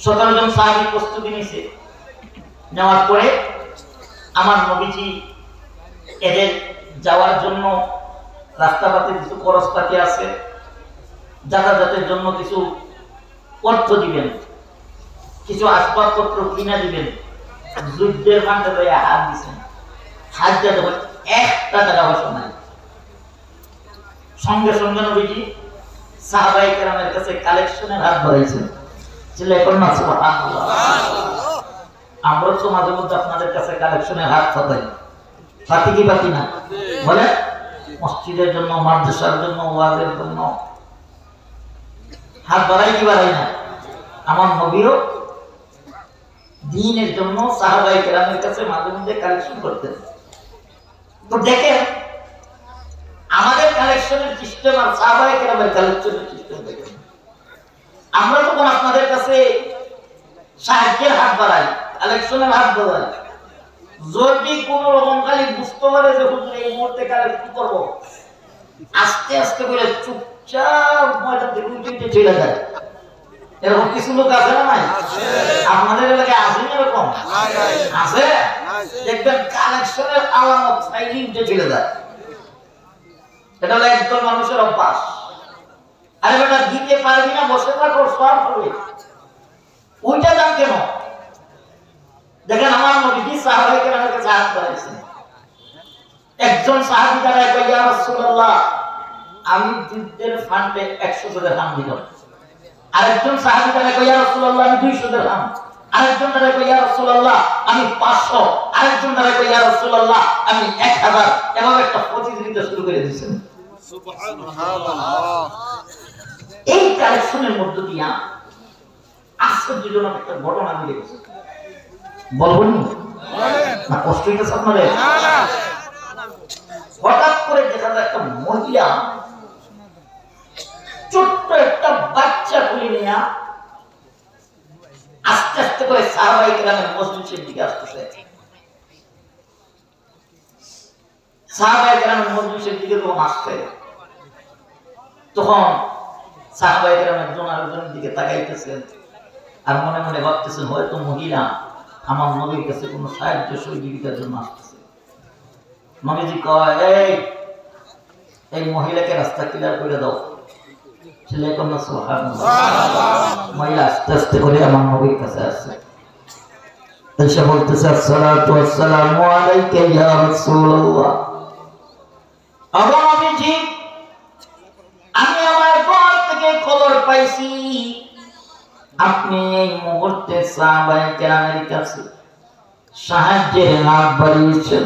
17 জন সাহাবী প্রস্তুতি নিয়েছে। নেওয়ার পরে আমার নবীজি এদের যাওয়ার জন্য রাস্তাঘাটে কিছু খরচপাতি আছে, যাতায়াতের জন্য কিছু অর্থ দিবেন, কিছু আসবাবপত্র কিনা দিবেন। যুদ্ধের মাঠে ভাইয়া হাত দিচ্ছেন, হাত দিয়ে দেবেন, একটা টাকা পয়সা নাই। সঙ্গে সঙ্গে নবীজি সাহাবায়ে কেরামের কাছে কালেকশনের হাত বাড়াইছেন। চিল্লায় করুন সুবহানাল্লাহ। আমরা তো মাঝে মধ্যে আপনাদের কাছে কালেকশনের হাত পাতাই, পাতি কি পাতি না বলে? মসজিদের জন্য, মাদ্রাসার জন্য, ওয়াজের জন্য হাত বাড়াই কি বাড়াই না? আমার নবীও দ্বীনের জন্য সাহাবায়ে কেরামের কাছে মাঝে মধ্যে কালেকশন করতেন। তো দেখেন, আমাদের কালেকশনের সিস্টেম আর সাহাবায়ে কেরামের কালেকশনের সিস্টেম দেখেন। আমরা যখন আপনাদের কাছে সাহায্যের হাত বাড়াই, কালেকশনের হাত বাড়াই, যদি কোন রকম খালি বুঝতে পারে যে হুজুর এই মুহূর্তে কালেকশন করব, আস্তে আস্তে করে চুপচাপ ময়দান থেকে উঠে চলে যায়। এরকম কিছু লোক আছে না? নাই? আপনাদের এলাকায় আছে না এরকম? আছে। দেখবেন কালেকশনের আলামত চাইলে উঠে চলে যায়। এটা হলো একদল মানুষের অভ্যাস। আরে বেটা, দিতে পারবি না, বসে থাকো, সব হবে। ওইটা দাম কেন? দেখেন আমার নবীজি সাহাবায়ে কেরামের কাছে হাত বাড়াইছেন। একজন সাহাবী দাঁড়ায় কয়, ইয়া রাসূলুল্লাহ, আমি যুদ্ধের ফান্ডে 100 দিরহাম দিলাম। আরেকজন সাহাবী দাঁড়ায় কয়, ইয়া রাসূলুল্লাহ, আমি 200 দিরহাম। আরেকজন দাঁড়ায় কয়, ইয়া রাসূলুল্লাহ, আমি 500। আরেকজন দাঁড়ায় কয়, ইয়া রাসূলুল্লাহ, আমি 1000। এভাবে একটা প্রতিযোগিতা শুরু করে দিয়েছেন। সুবহানাল্লাহ। এই কালেকশনের মধ্য দিয়া আশ্চর্যজনক একটা ঘটনা মিলে গেছে। বলবো না, কষ্ট হইতেছে আপনাদের? হঠাৎ করে দেখা যায় একটা মহিলা ছোট্ট একটা বাচ্চা কোলে নিয়ে আস্তে আস্তে করে সাহাবায়ে কেরামের মজলিসের দিকে আসতেছে। সাহাবায়ে কেরামের মজলিসের দিকে যখন আসছে, তখন সাহাবায়ে কেরাম একজন আরেকজনের দিকে তাকাইতেছেন আর মনে মনে ভাবতেছেন, হয়তো মহিলা আমার নবীর কাছে কোনো সাহায্য সহযোগিতার জন্য আসতেছে। নবীজি কয়, এই মহিলাকে রাস্তা ক্লিয়ার করে দাও। ছেলে কন্যা সুবহানাল্লাহ। মহিলা আস্তে আস্তে করে আমার নবীর কাছে আসছে, এসে বলতেছে, আসসালাতু ওয়াসসালামু আলাইকা ইয়া রাসূলুল্লাহ। আমার নবীজি, আমি আমার ঘর থেকে খবর পাইছি আপনি এই মুহূর্তে সাহাবায়ে কেরামের কাছে সাহায্যের হাত বাড়িয়েছেন।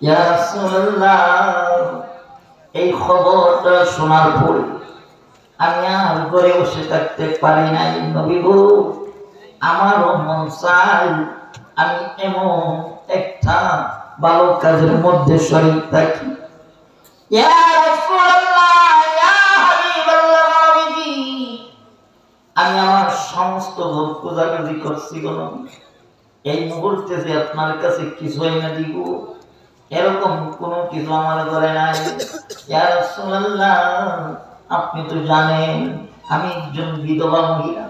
ইয়া রাসূলুল্লাহ, এই খবরটা শোনার পরে আমি আর ঘরে বসে থাকতে পারি নাই। নবী গো, আমারও মন চাই আমি এমন একটা ভালো কাজের মধ্যে শরীক থাকি। ইয়া রাসূলুল্লাহ, ইয়া হাবিবাল্লাহ, নবীজি, আমি আমার সমস্ত ভোগ পূজাগুলি করছি গো নবী। এই মুহূর্তে যে আপনার কাছে কিছু এনে দিব এরকম কোন কিছু আমার ঘরে নাই। ইয়া রাসূলুল্লাহ, আপনি তো জানেন আমি একজন বিধবা মহিলা,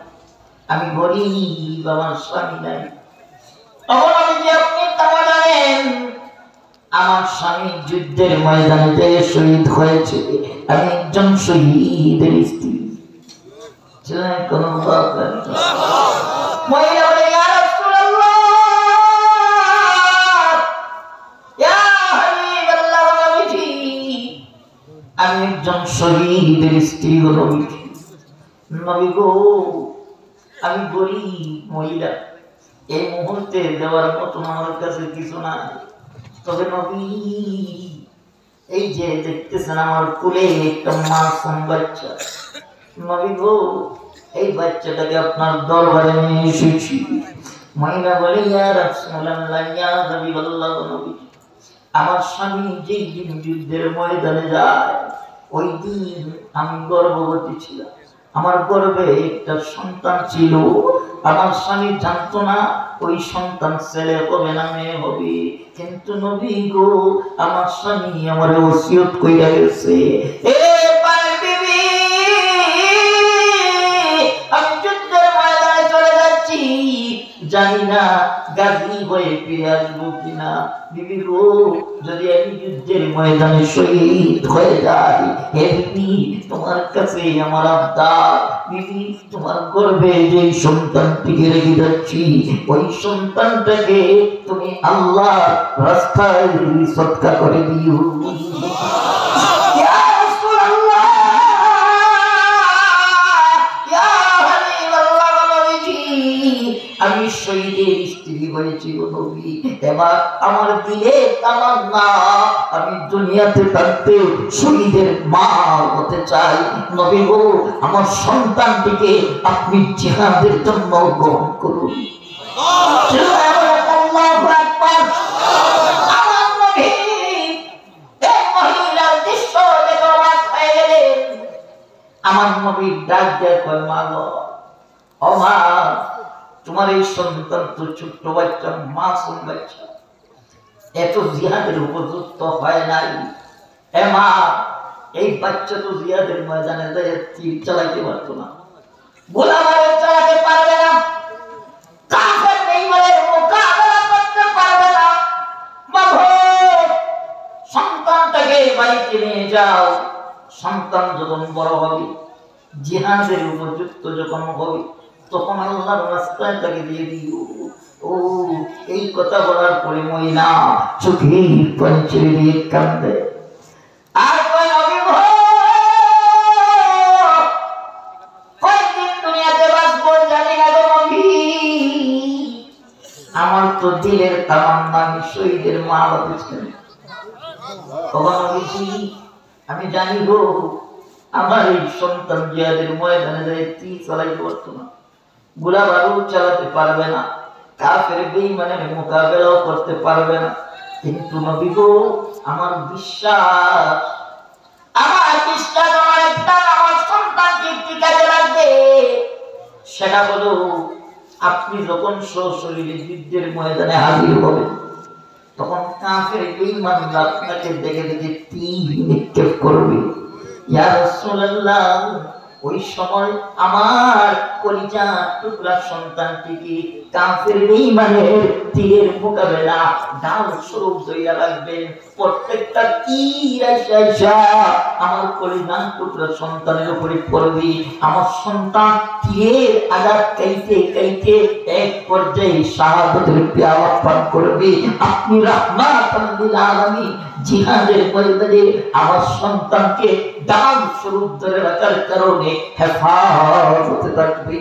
আমি গরিব, আমার স্বামী নাই। তখন আমি যে আপনি তা জানেন আমার স্বামী যুদ্ধের ময়দানে শহীদ হয়েছে, আমি একজন শহীদের স্ত্রী। কোন মহিলা বলে, ইয়া রাসূলুল্লাহ, ইয়া হাবিবাল্লাহ, নবীজি, আমি একজন শহীদের স্ত্রী গো নবীজি। নবী গো, আমি গরিব মহিলা, এই মুহূর্তে দেওয়ার মতো আমার কাছে কিছু নাই। তবে নবী, এই যে দেখতেছেন আমার কোলে একটা মাসুম বাচ্চা, নবী গো, এই বাচ্চাটাকে আপনার দরবারে নিয়ে এসেছি। মহিলা বলে, ইয়া রাসূলুল্লাহ, ইয়া হাবিবাল্লাহ, নবী, আমার স্বামী যেই দিন যুদ্ধের ময়দানে যায় ওই দিন আমি গর্ভবতী ছিলাম। আমার গর্ভে একটা সন্তান ছিল। আমার স্বামী জানতো না ওই সন্তান ছেলে হবে না মেয়ে হবে। কিন্তু নবী গো, আমার স্বামী আমার ওসিয়ত কইরা গেছে, আমি যুদ্ধের ময়দানে চলে যাচ্ছি, জানি না গাজী হয়ে ফিরে আসবো কিনা। বিবি গো, যদি আমি যুদ্ধের ময়দানে শহীদ হয়ে যাই, হে বিবি, তোমার কাছে আমার আবদার, বিবি, তোমার গর্ভে যে সন্তানটিকে রেখে যাচ্ছি ওই সন্তানটাকে তুমি আল্লাহ রাস্তায় সদকা করে দিও। আমি শহীদের স্ত্রী হয়েছি গো নবী। এবার আমার দিলে তামান্না, আমি দুনিয়াতে থাকতে শহীদের মা হতে চাই। নবী গো, আমার সন্তানটিকে আপনি জিহাদের জন্য গ্রহণ করুন। আল্লাহু আকবার। আমার নবী এই মহিলার দৃশ্য দেখে অবাক হয়ে গেলেন। আমার নবী ডাক দিয়ে কয়, মা গো, ও মা, তোমার এই সন্তান তো ছোট্ট বাচ্চা, মাসুম বাচ্চা, এত জিহাদের উপযুক্ত হয় নাই। এ মা, এই বাচ্চা তো জিহাদের ময়দানে যায় তীর চালাইতে পারতো না, গোলাবারুদ চালাতে পারবে না, কাফের বেঈমানের মোকাবেলা করতে পারবে না। বাবা, সন্তানটাকে বাড়িতে নিয়ে যাও। সন্তান যখন বড় হবে, জিহাদের উপযুক্ত যখন হবে, তখন আল্লাহর রাস্তায় তাকে দিয়ে দিও। ও এই কথা বলার পরে মহিলা চোখের পানি ছেড়ে দিয়ে কাঁদে আর কয় নবী গো কয়দিন দুনিয়াতে বাঁচবো জানি না গো নবী আমার তো দিলের তামান্না আমি শহীদের মা হতে চাই আমি জানি গো আমার এই সন্তান জিহাদের ময়দানে যায় তীর চালাইতে পারতো না গোলা বারুদ চালাতে পারবে না কাফের বেঈমানের মোকাবেলাও করতে পারবে না কিন্তু নবী গো আমার বিশ্বাস আমার একটা আমার সন্তানকে কি কাজে লাগবে সেটা হলো আপনি যখন সশরীরে যুদ্ধের ময়দানে হাজির হবেন তখন কাফের বেঈমানরা আপনাকে দেখে দেখে তীর নিক্ষেপ করবে ইয়া রাসূলুল্লাহ ওই সময় আমার কলিজার টুকরা সন্তানটিকে কাফের বেঈমানের তীরের মোকাবেলা ঢাল স্বরূপ ধইরা রাখবেন প্রত্যেকটা তীর আইসা আমার কলিজার টুকরা সন্তানের উপরে পড়বে আমার সন্তান তীরের আঘাত খাইতে খাইতে এক পর্যায়ে শাহাদাতের পেয়ালা পান করবে আপনি রাহমাতাল লিল আলামিন জিহাদের ময়দানে আমার সন্তানকে ঢাল স্বরূপ ধরে রাখার কারণে হেফাজতে থাকবে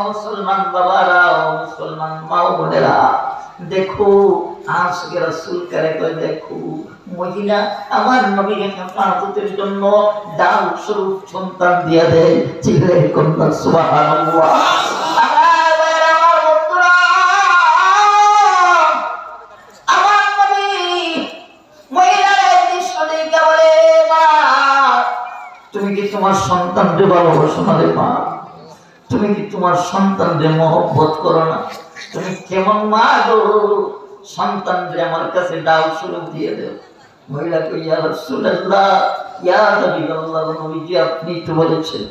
মুসলমান বাবারা ও মুসলমান মা বোনেরা দেখো আজকে রাসূল করে কই দেখো মহিলা আমার নবীকে হেফাজতের জন্য ডাল স্বরূপ সন্তান দিয়া দেয় চিল্লে কন্যা সুবহানাল্লাহ আমার নবী মহিলার দৃশ্য দেখে বলে মা তুমি কি তোমার সন্তানকে ভালোবাসো না রে মা তুমি কি তোমার সন্তানকে মহব্বত করো না তুমি কেমন মা গো সন্তানকে আমার কাছে ডাল স্বরূপ দিয়ে দেও মহিলা কই ইয়া রাসূলুল্লাহ ইয়া নবীল্লাহ নবীজি আপনি তো বলেছেন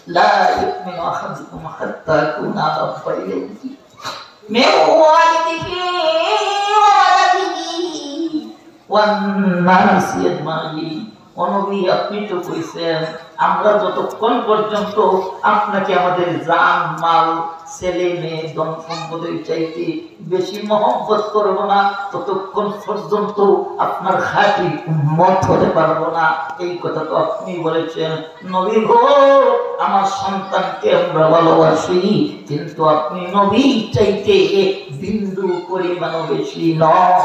লা ইউমিনু আহাদুকুম হাত্তা কুনা আহাব্বা ইলাইহি মিন ওয়ালিদিহি ওয়া ওয়ালাদিহি ওয়ান নাসি আজমাইন ও নবী আপনি তো কইছেন আমরা যতক্ষণ পর্যন্ত আপনাকে আমাদের জান মাল ছেলে মেয়ে ধন সম্পদের চাইতে বেশি মহব্বত করব না ততক্ষণ পর্যন্ত আপনার খাঁটি উম্মত হতে পারবো না এই কথা তো আপনি বলেছেন নবী গো আমার সন্তানকে আমরা ভালোবাসি কিন্তু আপনি নবী চাইতে বিন্দু পরিমাণও বেশি নয়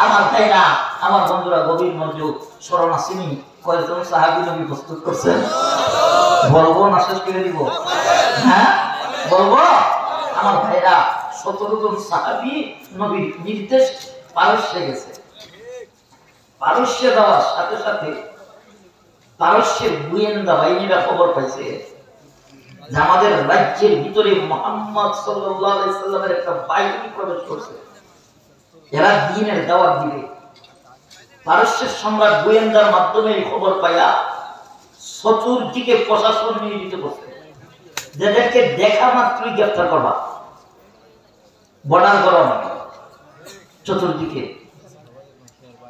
আমার ভাইরা আমার বন্ধুরা গভীর মনোযোগ স্মরণ আসেনি কয়েকজন সাহাবী নবী প্রস্তুত করছেন বলবো না শেষ করে দিব হ্যাঁ বলবো আমার ভাইরা 17 জন সাহাবী নবীর নির্দেশ পারস্যে গেছে পারস্যে যাওয়ার সাথে সাথে পারস্যের গোয়েন্দা বাহিনীরা খবর পাইছে যে আমাদের রাজ্যের ভিতরে মুহাম্মদ সাল্লাল্লাহু আলাইহি সাল্লামের একটা বাহিনী প্রবেশ করছে এরা দ্বীনের দাওয়াত দিবে পারস্যের সম্রাট গোয়েন্দার মাধ্যমে এই খবর পাইয়া চতুর্দিকে প্রশাসন নিয়োজিত করছে যাদেরকে দেখা মাত্রই গ্রেফতার করবা বর্ডার গরম চতুর্দিকে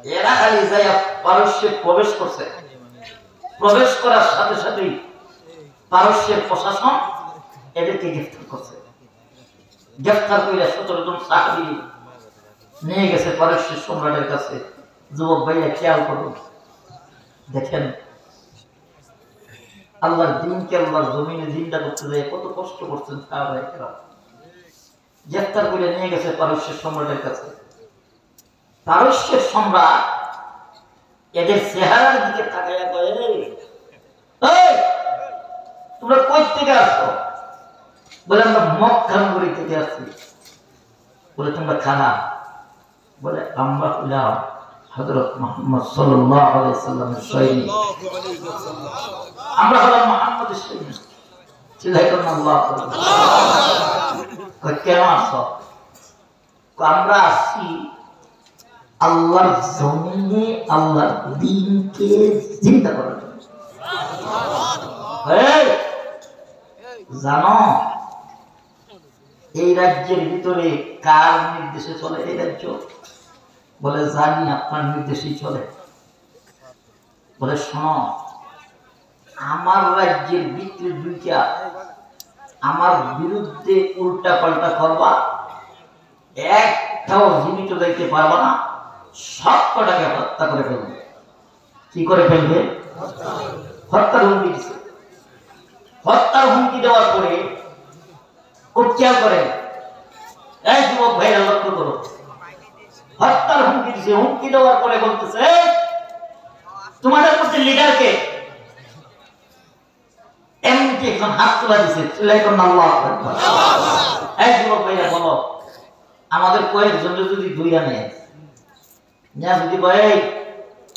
এরা খালি যাইয়া পারস্যে প্রবেশ করছে প্রবেশ করার সাথে সাথেই পারস্যের প্রশাসন এদেরকে গ্রেফতার করছে গ্রেফতার করে 17 জন সাহাবী নিয়ে গেছে পারস্যের সম্রাটের কাছে যুবক ভাইয়া খেয়াল করুন দেখেন আল্লাহর দ্বীনকে আল্লাহর জমিনে জিন্দা করতে যায় কত কষ্ট করছেন সাহাবায়ে গ্রেফতার করে নিয়ে গেছে পারস্যের সম্রাটের কাছে পারস্যের সম্রাট এদের চেহারার দিকে তাকাইয়া কয় এই তোমরা কই থেকে আসছো বলে আমরা মক্কা নগরী থেকে আসছি বলে তোমরা খানা বলে আমরা হলাম হযরত মুহাম্মদ সাল্লাল্লাহু আলাইহি সাল্লামের সৈনিক আমরা হলাম মুহাম্মদের সৈনিক চিল্লাই করুন আল্লাহু আকবার কেন আসছো আমরা আসছি আল্লাহর জমিনে আল্লাহর দ্বীনকে জিন্দা করার জন্য জানো এই রাজ্যের ভিতরে কার নির্দেশে চলে এই রাজ্য? বলে জানি, আপনার নির্দেশেই চলে। বলে শোনো, আমার রাজ্যের ভিতরে দুইটা আমার বিরুদ্ধে উল্টা পাল্টা করবা, একটাও জীবিত দেখতে পারবা না, সব কটাকে হত্যা করে ফেলবে। কি করে ফেলবে? হত্যার হুমকি দিচ্ছে। হত্যার হুমকি দেওয়ার পরে খুব খেয়াল করে, এই যুবক ভাইরা লক্ষ্য করো, হত্যার হুমকি দিচ্ছে। হুমকি দেওয়ার পরে বলতেছে, তোমাদের মধ্যে লিডারকে? এমনকি একজন হাত তোলা দিচ্ছে, এই যুবক ভাইরা বলো, আমাদের কয়েকজন যদি দুই আনে যদি বলে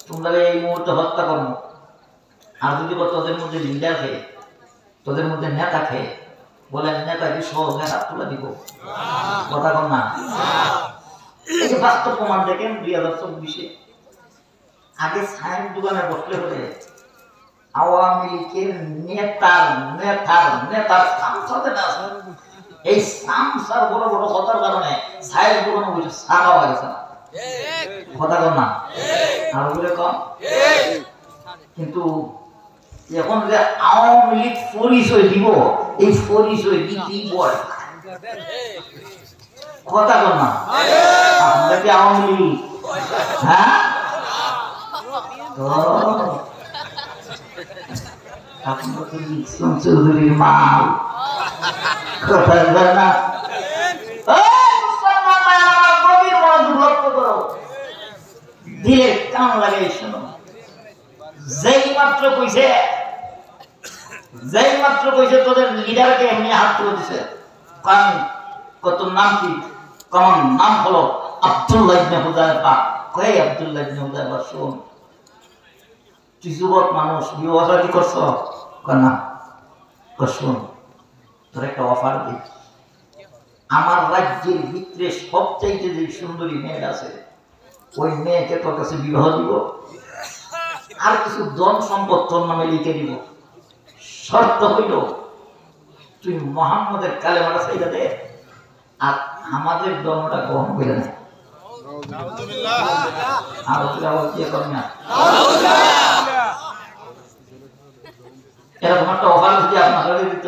তোমরা এই মুহূর্তে হত্যা করবো, আর যদি তোদের মধ্যে লিডার খেয়ে, তোদের মধ্যে নেতা খেয়ে, বলেন নেতাকে সহজে হাত তুলে দিব, কথা কর না? এই যে বাস্তব প্রমাণ দেখেন 2024 আগে সাইন দোকানে বসলে হলে আওয়ামী লীগের নেতার সাংসদে না, এই সাংসদ বড় বড় কথার কারণে সাইন দোকানে বসে সারা হয়ে গেছে না, কথা কর না? আর বলে কম। কিন্তু এখন যে আওয়ামী লীগ পরিচয় দিব, এই পরিচয় দিতেই বল, কথা কর না? আমরা কি আওয়ামী লীগ? হ্যাঁ, আপনার তো ইসলাম চৌধুরীর মাল, কথা কর না? গভীর মনোযোগ লক্ষ্য করো, দিলের কান লাগে শোনো। যেই মাত্র কইছে তোদের লিডারকে এমনি হাত তুলে দিছে, কারণ কত নাম কি? কমন নাম হলো আব্দুল্লাহ ইবনে হুযায়ফা। কই আব্দুল্লাহ ইবনে হুযায়ফা, শোন, তুই যুবক মানুষ, বিবাহ কি করছ? না, শোন, তোর একটা অফার দিই। আমার রাজ্যের ভিতরে সবচাইতে যে সুন্দরী মেয়ে আছে, ওই মেয়েকে তোর কাছে বিবাহ দিব, আর কিছু ধন সম্পদ তোর নামে লিখে দিব। শর্ত হইল তুই মুহাম্মদের কালেমাটা চাইতে দে, আর আমাদের ধর্মটা গ্রহণ করে না। এরকম একটা অফার যদি আপনারা দিত,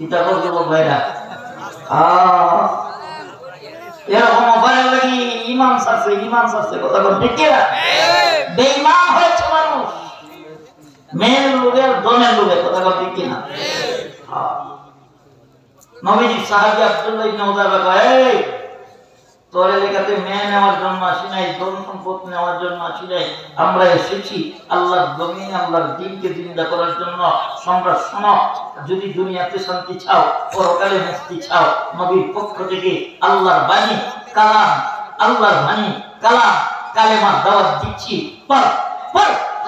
এটা করতে ভাইরা, এরকম অফারের লাগি ইমাম সারছে, কথা বল ঠিক না? বেঈমান হয়েছে মানুষ, মেয়ের লোকের দনের লোকে, কথা বল ঠিক না? নবীজি সাহাবী আব্দুল্লাহ ইবনে হুযায়ফা কয়, এই তোর এলাকাতে মেয়ে নেওয়ার জন্য আসি নাই, ধন সম্পদ নেওয়ার জন্য আসি নাই, আমরা এসেছি আল্লাহর জমিনে আল্লাহর দ্বীনকে জিন্দা করার জন্য। সম্রাট শোনো, যদি দুনিয়াতে শান্তি চাও, পরকালে মুক্তি চাও, নবীর পক্ষ থেকে আল্লাহর বাণী কালাম, আল্লাহর বাণী কালাম কালেমার দাওয়াত দিচ্ছি। পর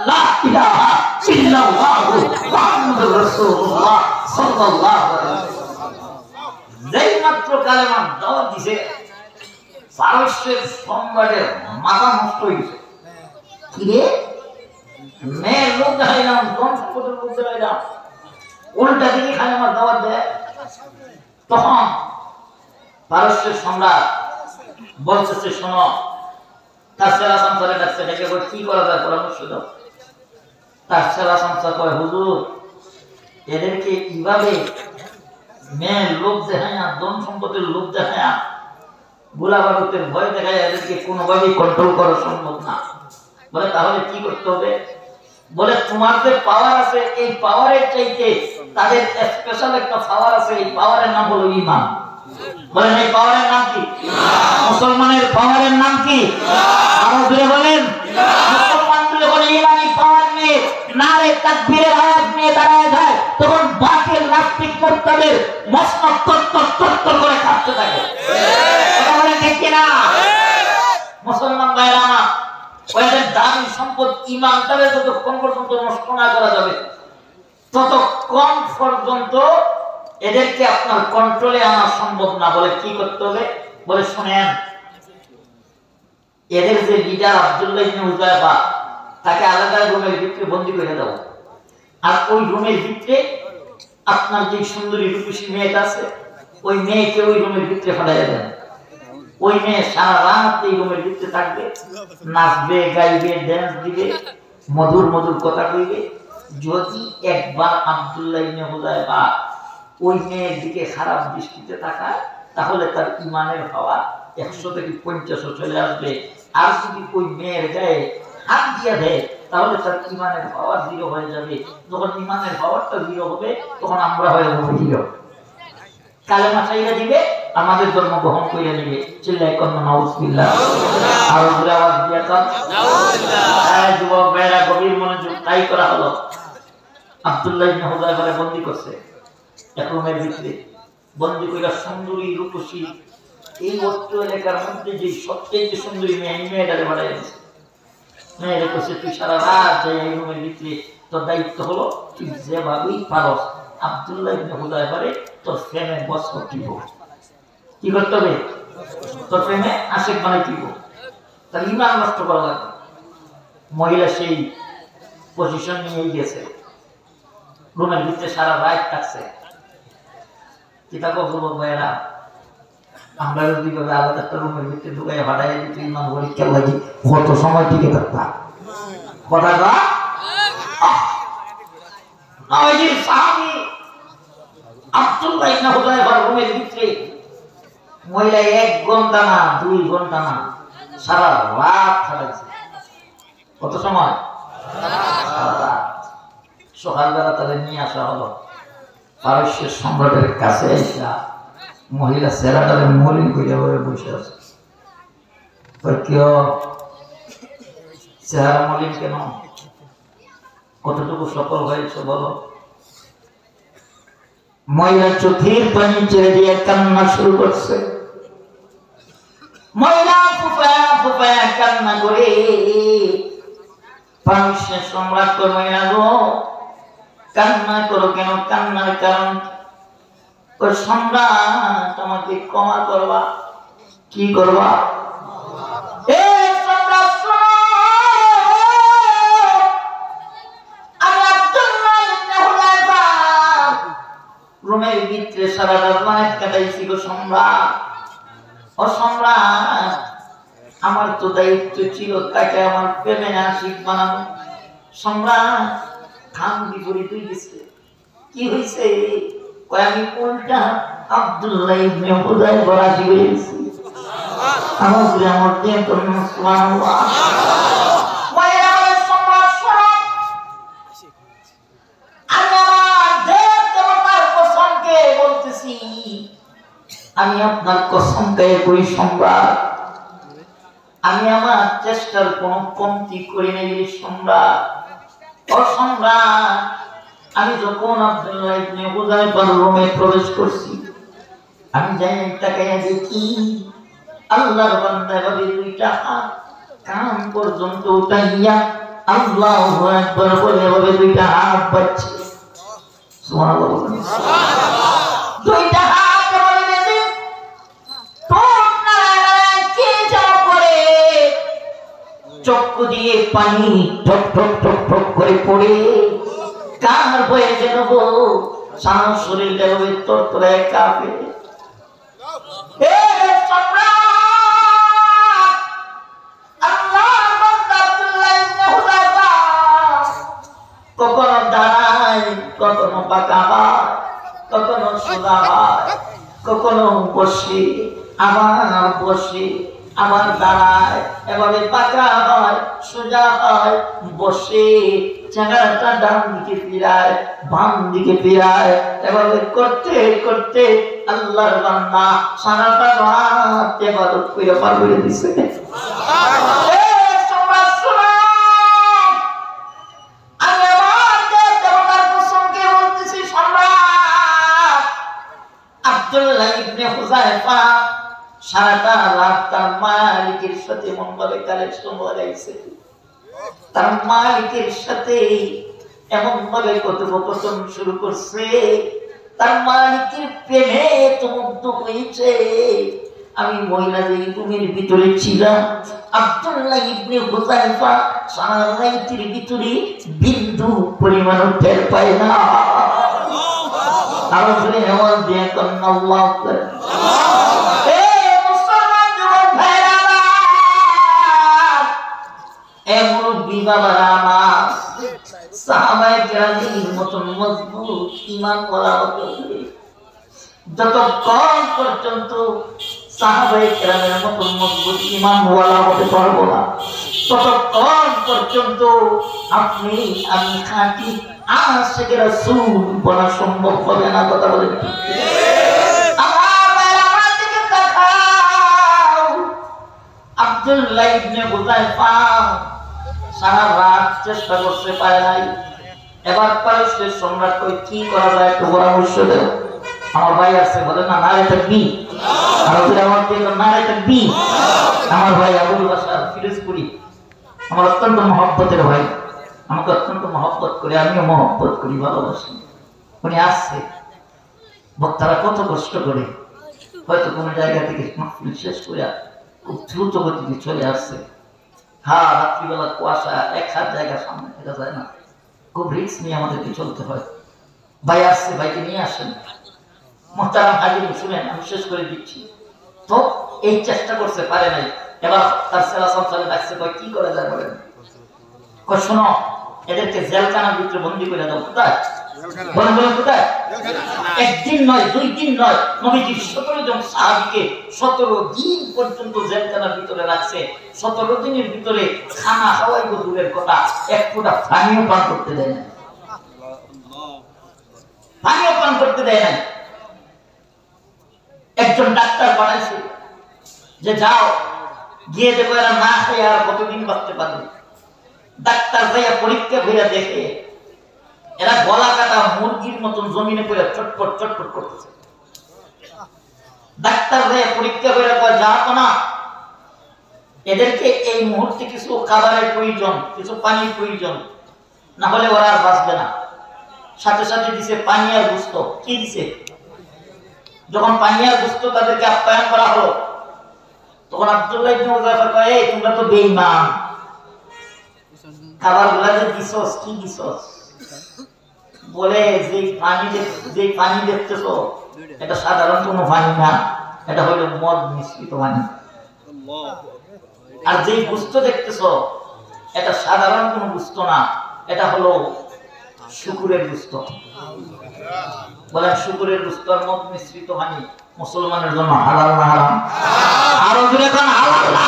লা ইলাহা ইল্লাল্লাহু মুহাম্মাদুর রাসূলুল্লাহ সাল্লাল্লাহু আলাইহি ওয়াসাল্লাম। যেই মাত্র কালেমার দাওয়াত দিছে, পারস্যের সম্রাটের মাথা নষ্ট হয়ে গেছে। কি রে, মেয়ের লোক দেখাইলাম, ধন সম্পদের লোক দেখাইলাম, উল্টা দিকে খালি আমার দাওয়াত দেয়। তখন পারস্যের সম্রাট বলতেছে, শোনো, তার সেরা সংসারে ডাকছে, ডেকে বলে কি করা যায় পরামর্শ দাও। তার সেরা সংসার কয়, হুজুর, এদেরকে কিভাবে মেয়ের লোক দেখায়, ধন সম্পদের লোক দেখায়, গোলা বারুদের ভয় দেখায়, এদেরকে কোনোভাবেই কন্ট্রোল করা সম্ভব না। বলে তাহলে কি করতে হবে? বলে তোমার যে পাওয়ার আছে, এই পাওয়ারের চাইতে তাদের স্পেশাল একটা পাওয়ার আছে, এই পাওয়ারের নাম হলো ঈমান। বলেন এই পাওয়ারের নাম কি? মুসলমানের পাওয়ারের নাম কি? আরো জোরে বলেন। মুসলমান যখন ঈমানি পাওয়ার নিয়ে নারে তাকবীরের আওয়াজ নিয়ে দাঁড়ায় যায়, তখন বাতিল নাস্তিক মুরতাদের মসনদ তত্তর করে কাঁপতে থাকে। কথা বলেন ঠিক কিনা? মুসলমান ভাইরা আমার, ওদের দামি সম্পদ ঈমানটাকে যতক্ষণ পর্যন্ত নষ্ট না করা যাবে, ততক্ষণ পর্যন্ত এদেরকে আপনার কন্ট্রোলে আনা সম্ভব না। বলে কি করতে হবে? বলে শুনেন, এদের যে লিডার আব্দুল্লাহ ইবনে হুযায়ফা, তাকে আলাদা রুমের ভিতরে বন্দী করে দাও, আর ওই রুমের ভিতরে আপনার যে সুন্দরী রূপসী মেয়েটা আছে, ওই মেয়েকে ওই রুমের ভিতরে ফাটাইয়া দেন। ওই মেয়ে সারা রাত এই রুমের ভিতরে থাকবে, নাচবে, গাইবে, ড্যান্স দিবে, মধুর মধুর কথা কইবে। যদি একবার আব্দুল্লাহ ইবনে হুযায়ফা ওই মেয়ের দিকে খারাপ দৃষ্টিতে তাকায়, তাহলে তার ইমানের হাওয়া 100 থেকে 50 চলে আসবে। আর যদি ওই মেয়ের গায়ে হাত দিয়ে দেয়, তাহলে তার ইমানের পাওয়ার 0 হয়ে যাবে। যখন ইমানের পাওয়ারটা 0 হবে, তখন আমরা হয়ে যাবো 0। কালেমা চাইরা দিবে, আমাদের ধর্ম গ্রহণ করে নেবে। চিল্লায় কন্যা নাউজুবিল্লাহ। আর জোরে আওয়াজ দিয়া কর নাউজুবিল্লাহ। যুবক ভাইরা গভীর মনোযোগ। তাই করা হলো। আব্দুল্লাহ ইবনে হুযায়ফারে বন্দী করছে এক রুমের ভিতরে। বন্দী কইরা সুন্দরী রূপসী এই অত্র এলাকার মধ্যে যে সবচেয়ে সুন্দরী মেয়েটারে বাড়াই দিচ্ছে। মেয়েরে কইছে, তুই সারা রাত যাই এই রুমের ভিতরে, তোর দায়িত্ব হলো তুই যেভাবেই পারস আব্দুল্লাহ ইবনে হুযায়ফারে তোর প্রেমে বস করতে হবে। কি করতে হবে? তোর প্রেমে আশিক বানাইতে হবে। তার ইমান নষ্ট করা লাগবে। মহিলা সেই পজিশন নিয়েই গেছে, রুমের ভিতরে সারা রাত থাকছে। কিতাব যুবক ভাইয়েরা, আমরা যদি আলাদা একটা রুমের ভিতরে ঢুকাই ভাড়াই দিতে ইমান পরীক্ষা লাগি, কত সময় টিকে থাকতাম। কথাটা নবীজির সাহাবী আব্দুল্লাহ ইবনে হুযায়ফার রুমের ভিতরে মহিলা 1 ঘন্টা না 2 ঘন্টা না সারা রাত থাকছে। কত সময়? সারা রাত। সকালবেলা তাদের নিয়ে আসা হলো পারস্যের সম্রাটের কাছে। এসে মহিলা চেহারাটারে মলিন করে বসে আছে। কেউ চেহারা মলিন কেন? কতটুকু সফল হয়েছে বলো? মহিলা চোখের পানি ছেড়ে দিয়ে কান্না শুরু করছে। মহিলা ফুফায়া ফুফায়া কান্না করে পারস্যের সম্রাট মহিলা গো কান্না করো কেন? কান্নার কারণ ওই সম্রাট আমাকে ক্ষমা করবা। কি করবা? রুমের ভিতরে সারা রাত কাটাইছি গো সম্রাট। ও সম্রাট, আমার তো দায়িত্ব ছিল তাকে আমার প্রেমে আশিক বানানো। সম্রাট খান বিপরীত হয়ে গেছে। কি হয়েছে? আমি উল্টা আব্দুল্লাহ ইবনে হুযায়ফার আশিক হয়ে গেছি। আমার আমার দিয়ে সুবহানাল্লাহ। আমি আপনার কসম খেয়ে কই সম্রাট, আমি আমার চেষ্টার কোন কমতি করি নাই সম্রাট। ও সম্রাট, আমি যখন আব্দুল্লাহ ইবনে হুযায়ফার রুমে প্রবেশ করছি, আমি যাই তাকাইয়া দেখি আল্লাহর বান্দা এভাবে 2টা হাত কান পর্যন্ত উঠাইয়া আল্লাহু আকবার বলে এভাবে 2টা হাত বাড়ছে। সুবহানাল্লাহ। 2টা হাত চক্ষু দিয়ে পানি ঠক ঠক ঠক ঠক করে পড়ে কার বয়ে যেন সারা শরীরটা তরতরায় কাঁপে। কখনো দাঁড়ায়, কখনো পাকা হয়, কখনো সোজা হয়, কখনো বসে আবার বসে আবার দাঁড়ায়, এভাবে পাকা হয়, সোজা হয়, বসে চেহারাটা ডান দিকে ফিরায়, বাম দিকে ফিরায়। এভাবে করতে করতে আল্লাহর বান্দা সারাটা রাত ইবাদত করে পার করে দিছে। আব্দুল্লাহ ইবনে হুযায়ফা সারাটা রাত তার মালিকের সাথে মনভাবে কালেকশন লাগাইছে। তার মালিকের সাথে এমন ভাবে কথোপকথন শুরু করছে, তার মালিকের প্রেমে তো মুগ্ধ হয়েছে। আমি মহিলা যে রুমের ভিতরে ছিলাম, আব্দুল্লাহ ইবনে হুযায়ফা সারা রাতের ভিতরে বিন্দু পরিমাণ টের পায় না। আরো জোরে আওয়াজ দিয়ে কন্না আল্লাহু আকবার। এ মুসলমান যুবক ভাইরা আমার, এ মুরব্বি বাবারা আমার, সাহাবায়ে কেরামের মতন মজবুত ঈমান ওয়ালা হতে হবে। যতক্ষণ পর্যন্ত সাহাবায়ে কেরামের মতন মজবুত ঈমান ওয়ালা হতে পারবো না, ততক্ষণ পর্যন্ত আপনি আমি খাঁটি আশিক রাসূল বলা সম্ভব হবে না। কথা বলেন ঠিক? আমার দিকে তাকাও। আব্দুল্লাহ ইবনে হুযায়ফা সারা রাত চেষ্টা করতে পারে নাই, এবার পারস্যের সম্রাট কই কি করা যায় একটু পরামর্শ দেও। আমার ভাই আছে বলে না নারে তাকবীর, আর ওদের আমার দিয়ে নারে তাকবীর। আমার ভাই আবুল বাশার ফিরোজপুরি, আমার অত্যন্ত মহব্বতের ভাই, আমাকে অত্যন্ত মহব্বত করে, আমিও মহব্বত করি, ভালোবাসি। উনি আসছে, বক্তারা কত কষ্ট করে হয়তো কোনো জায়গা থেকে মাহফিল শেষ করে খুব দ্রুত গতিতে চলে আসছে। হ্যাঁ, রাত্রিবেলা কুয়াশা, এক হাত জায়গা সামনে দেখা যায় না, খুব রিস্ক নিয়ে আমাদেরকে চলতে হয়। ভাই আসছে, ভাইকে নিয়ে আসেন। মোহতারাম হাজির শুনেন, আমি শেষ করে দিচ্ছি। তো এই চেষ্টা করতে পারে নাই, এবার তার সেলা সংসারে ডাকছে, কয় কি করে যায় বলেন। কয় শোনো, এদেরকে জেলখানার ভিতরে বন্দি করে দাও। কোথায় বলেন, বলেন কোথায়? একদিন নয়, 2 দিন নয়, নবীজি 17 জন সাহাবীকে 17 দিন পর্যন্ত জেলখানার ভিতরে রাখছে। 17 দিনের ভিতরে খানা খাওয়াই দূরের কথা, এক ফোঁটা পানিও পান করতে দেয় না, পানিও পান করতে দেয় না। একজন ডাক্তার বানাইছে যে যাও গিয়ে দেখো এরা না খেয়ে আর কতদিন বাঁচতে পারবে। ডাক্তার যাইয়া পরীক্ষা করে দেখে এরা গলা কাটা মুরগির মতন জমিনে পড়ে চটপট চটপট করতেছে। ডাক্তার যাইয়া পরীক্ষা করে কয় যাও না, এদেরকে এই মুহূর্তে কিছু খাবারের প্রয়োজন, কিছু পানির প্রয়োজন, না হলে ওরা আর বাঁচবে না। সাথে সাথে দিছে পানি আর গোশত। কি দিছে? যখন পানি আর গোশত তাদেরকে আপ্যায়ন করা হলো, তখন আব্দুল্লাহ ইবনে হুযায়ফা কয়, এই তোমরা তো বেঈমান, খাবারগুলা যে দিছস কি দিছস? বলে যে পানি দেখতেছো এটা সাধারণ কোনো পানি না, এটা হলো মদ মিশ্রিত পানি। আর যে গোশত দেখতেছো এটা সাধারণ কোনো গোশত না, এটা হলো শুকুরের গোশত। বলেন শুকুরের গোশত আর মদ মিশ্রিত পানি মুসলমানের জন্য হালাল না হারাম? আরো জোরে কোন হালাল না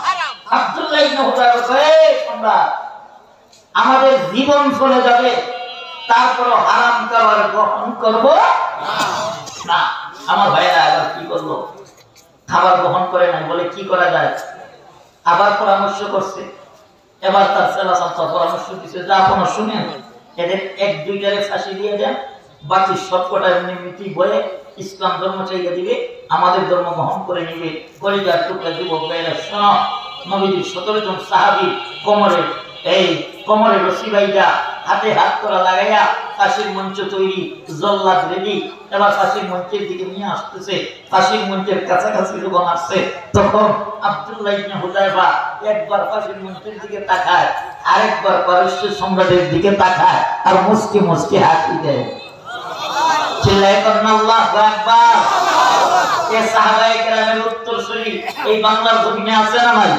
হারাম? আব্দুল্লাহ ইবনে হুযায়ফা কয়, তোমরা আমাদের জীবন চলে যাবে তারপর হারাম খাবার গ্রহণ করব না। আমার ভাইরা আবার কি করলো? খাবার গ্রহণ করে নাই, বলে কি করা যায়? আবার পরামর্শ করছে। এবার তার সেলা সংসার পরামর্শ দিচ্ছে, যা আপনারা শুনেন, এদের 1-2টারে ফাঁসি দিয়ে দেন, বাকি সবকটা এমনি বলে ইসলাম ধর্ম চাইয়ে দিবে, আমাদের ধর্ম গ্রহণ করে নিবে। কলিজার টুকরা যুবক ভাইরা শোনো, নবীজির 17 জন সাহাবী কোমরে রশি বাইদা, হাতে হাত করা লাগাইয়া ফাঁসির মঞ্চ তৈরি, জল্লাদ রেডি। এবার ফাঁসির মঞ্চের দিকে নিয়ে আসতেছে। ফাঁসির মঞ্চের কাছাকাছি যখন আসছে, তখন আব্দুল্লাহ ইবনে হুযায়ফা একবার ফাঁসির মঞ্চের দিকে তাকায়, আরেকবার পারস্যের সম্রাটের দিকে তাকায়, আর মুস্কি মুস্কি হাসি দেয়। চিল্লায় করেন আল্লাহু আকবার। এই সাহাবায়ে কেরামের উত্তরসূরি এই বাংলার জমিনে আছে না নাই?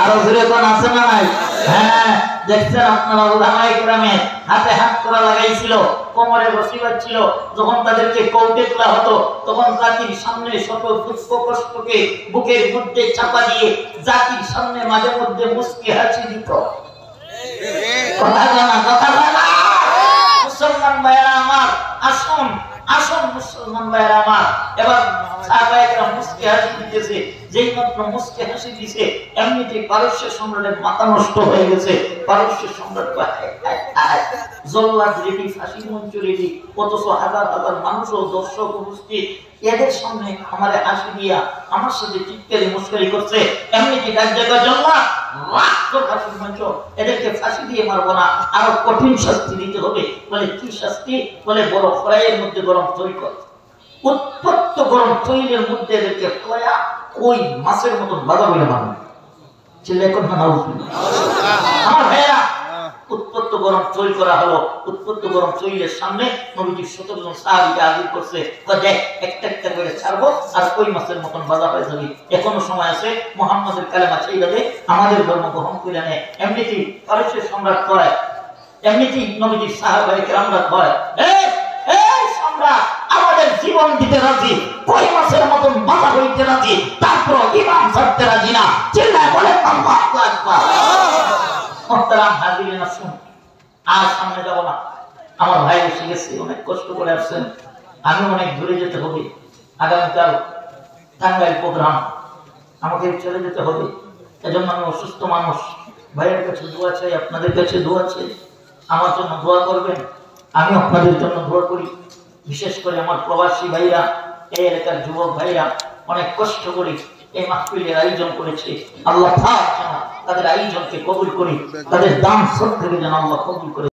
আরো জোরে কোন আছে না নাই? হ্যাঁ, দেখছেন আপনারা উলামায়ে কেরামের হাতে হাত করা লাগাইছিল, কোমরে রশি বাঁধছিল। যখন তাদেরকে কোর্টে তোলা হতো, তখন জাতির সামনে শত দুঃখ কষ্টকে বুকের মধ্যে চাপা দিয়ে জাতির সামনে মাঝে মধ্যে মুস্কি হাসি দিত। কথা জানা, কথা জানা। মুসলমান ভাইরা আমার, আসুন আসুন মুসলমান ভাইরা আমার, এবার সাহাবায়ে কেরাম মুস্কি হাসি দিতেছে। যেই মাত্র মুস্কি হাসি দিছে, এমনিতেই পারস্যের সম্রাটের মাথা নষ্ট হয়ে গেছে। পারস্যের সম্রাট জল্লাদ রেডি, ফাঁসির মঞ্চ রেডি, অথচ হাজার হাজার মানুষ ও দর্শক উপস্থিত। এদের সামনে আমারে হাসি দিয়া আমার সাথে চিৎকারি মুস্কারি করছে। এমনিতেই ডাক জায়গা জল্লাদ, ফাঁসির মঞ্চ, এদেরকে ফাঁসি দিয়ে মারবো না, আরো কঠিন শাস্তি দিতে হবে। বলে কি শাস্তি? বলে বড় কড়াইয়ের মধ্যে গরম তৈরি কর, উত্তপ্ত গরম তৈলের মধ্যে এদেরকে ফলায়া ওই মাছের মতন বাধা বলে মারবে। ছেলে এখন আমার ভাইয়েরা উত্তপ্ত গরম চুল করা হলো। উৎপত্ত গরম চুলের সামনে নবীজি 17 জন সাহাবীকে হাজির করছে। দেখ একটা একটা করে ছাড়বো আর কই মাছের মতন বাজা হয়ে যাবে। এখনো সময় আছে, মুহাম্মাদের কালেমা ছেড়ে দে, আমাদের ধর্ম গ্রহণ করে নে। এমনিতেই পারস্যের সম্রাট হয়, এমনিতেই নবীজির সাহাবায়ে কেরামরা হয়। এই সম্রাট আমাদের জীবন দিতে রাজি, কই মাছের মতন বাজা হইতে রাজি, তারপর ইমাম ছাড়তে রাজি না। চিল্লায় বলেন আল্লাহু আকবার। মুহতারাম হাজিরিন আসুন, আর সামনে যাব না। আমার ভাই এসে গেছে, অনেক কষ্ট করে আসছেন। আমি অনেক দূরে যেতে হবে। আগামীকাল টাঙ্গাইল প্রোগ্রাম, আমাকে চলে যেতে হবে। এজন্য আমি অসুস্থ মানুষ, ভাইয়ের কাছে দোয়া চাই, আপনাদের কাছে দোয়া চাই। আমার জন্য দোয়া করবেন, আমি আপনাদের জন্য দোয়া করি। বিশেষ করে আমার প্রবাসী ভাইরা, এই এলাকার যুবক ভাইরা অনেক কষ্ট করে এই মাহফিলের আয়োজন করেছে। আল্লাহ তাদের আয়োজনকে কবুল করি, তাদের দান সব থেকে যেন আল্লাহ কবুল করে।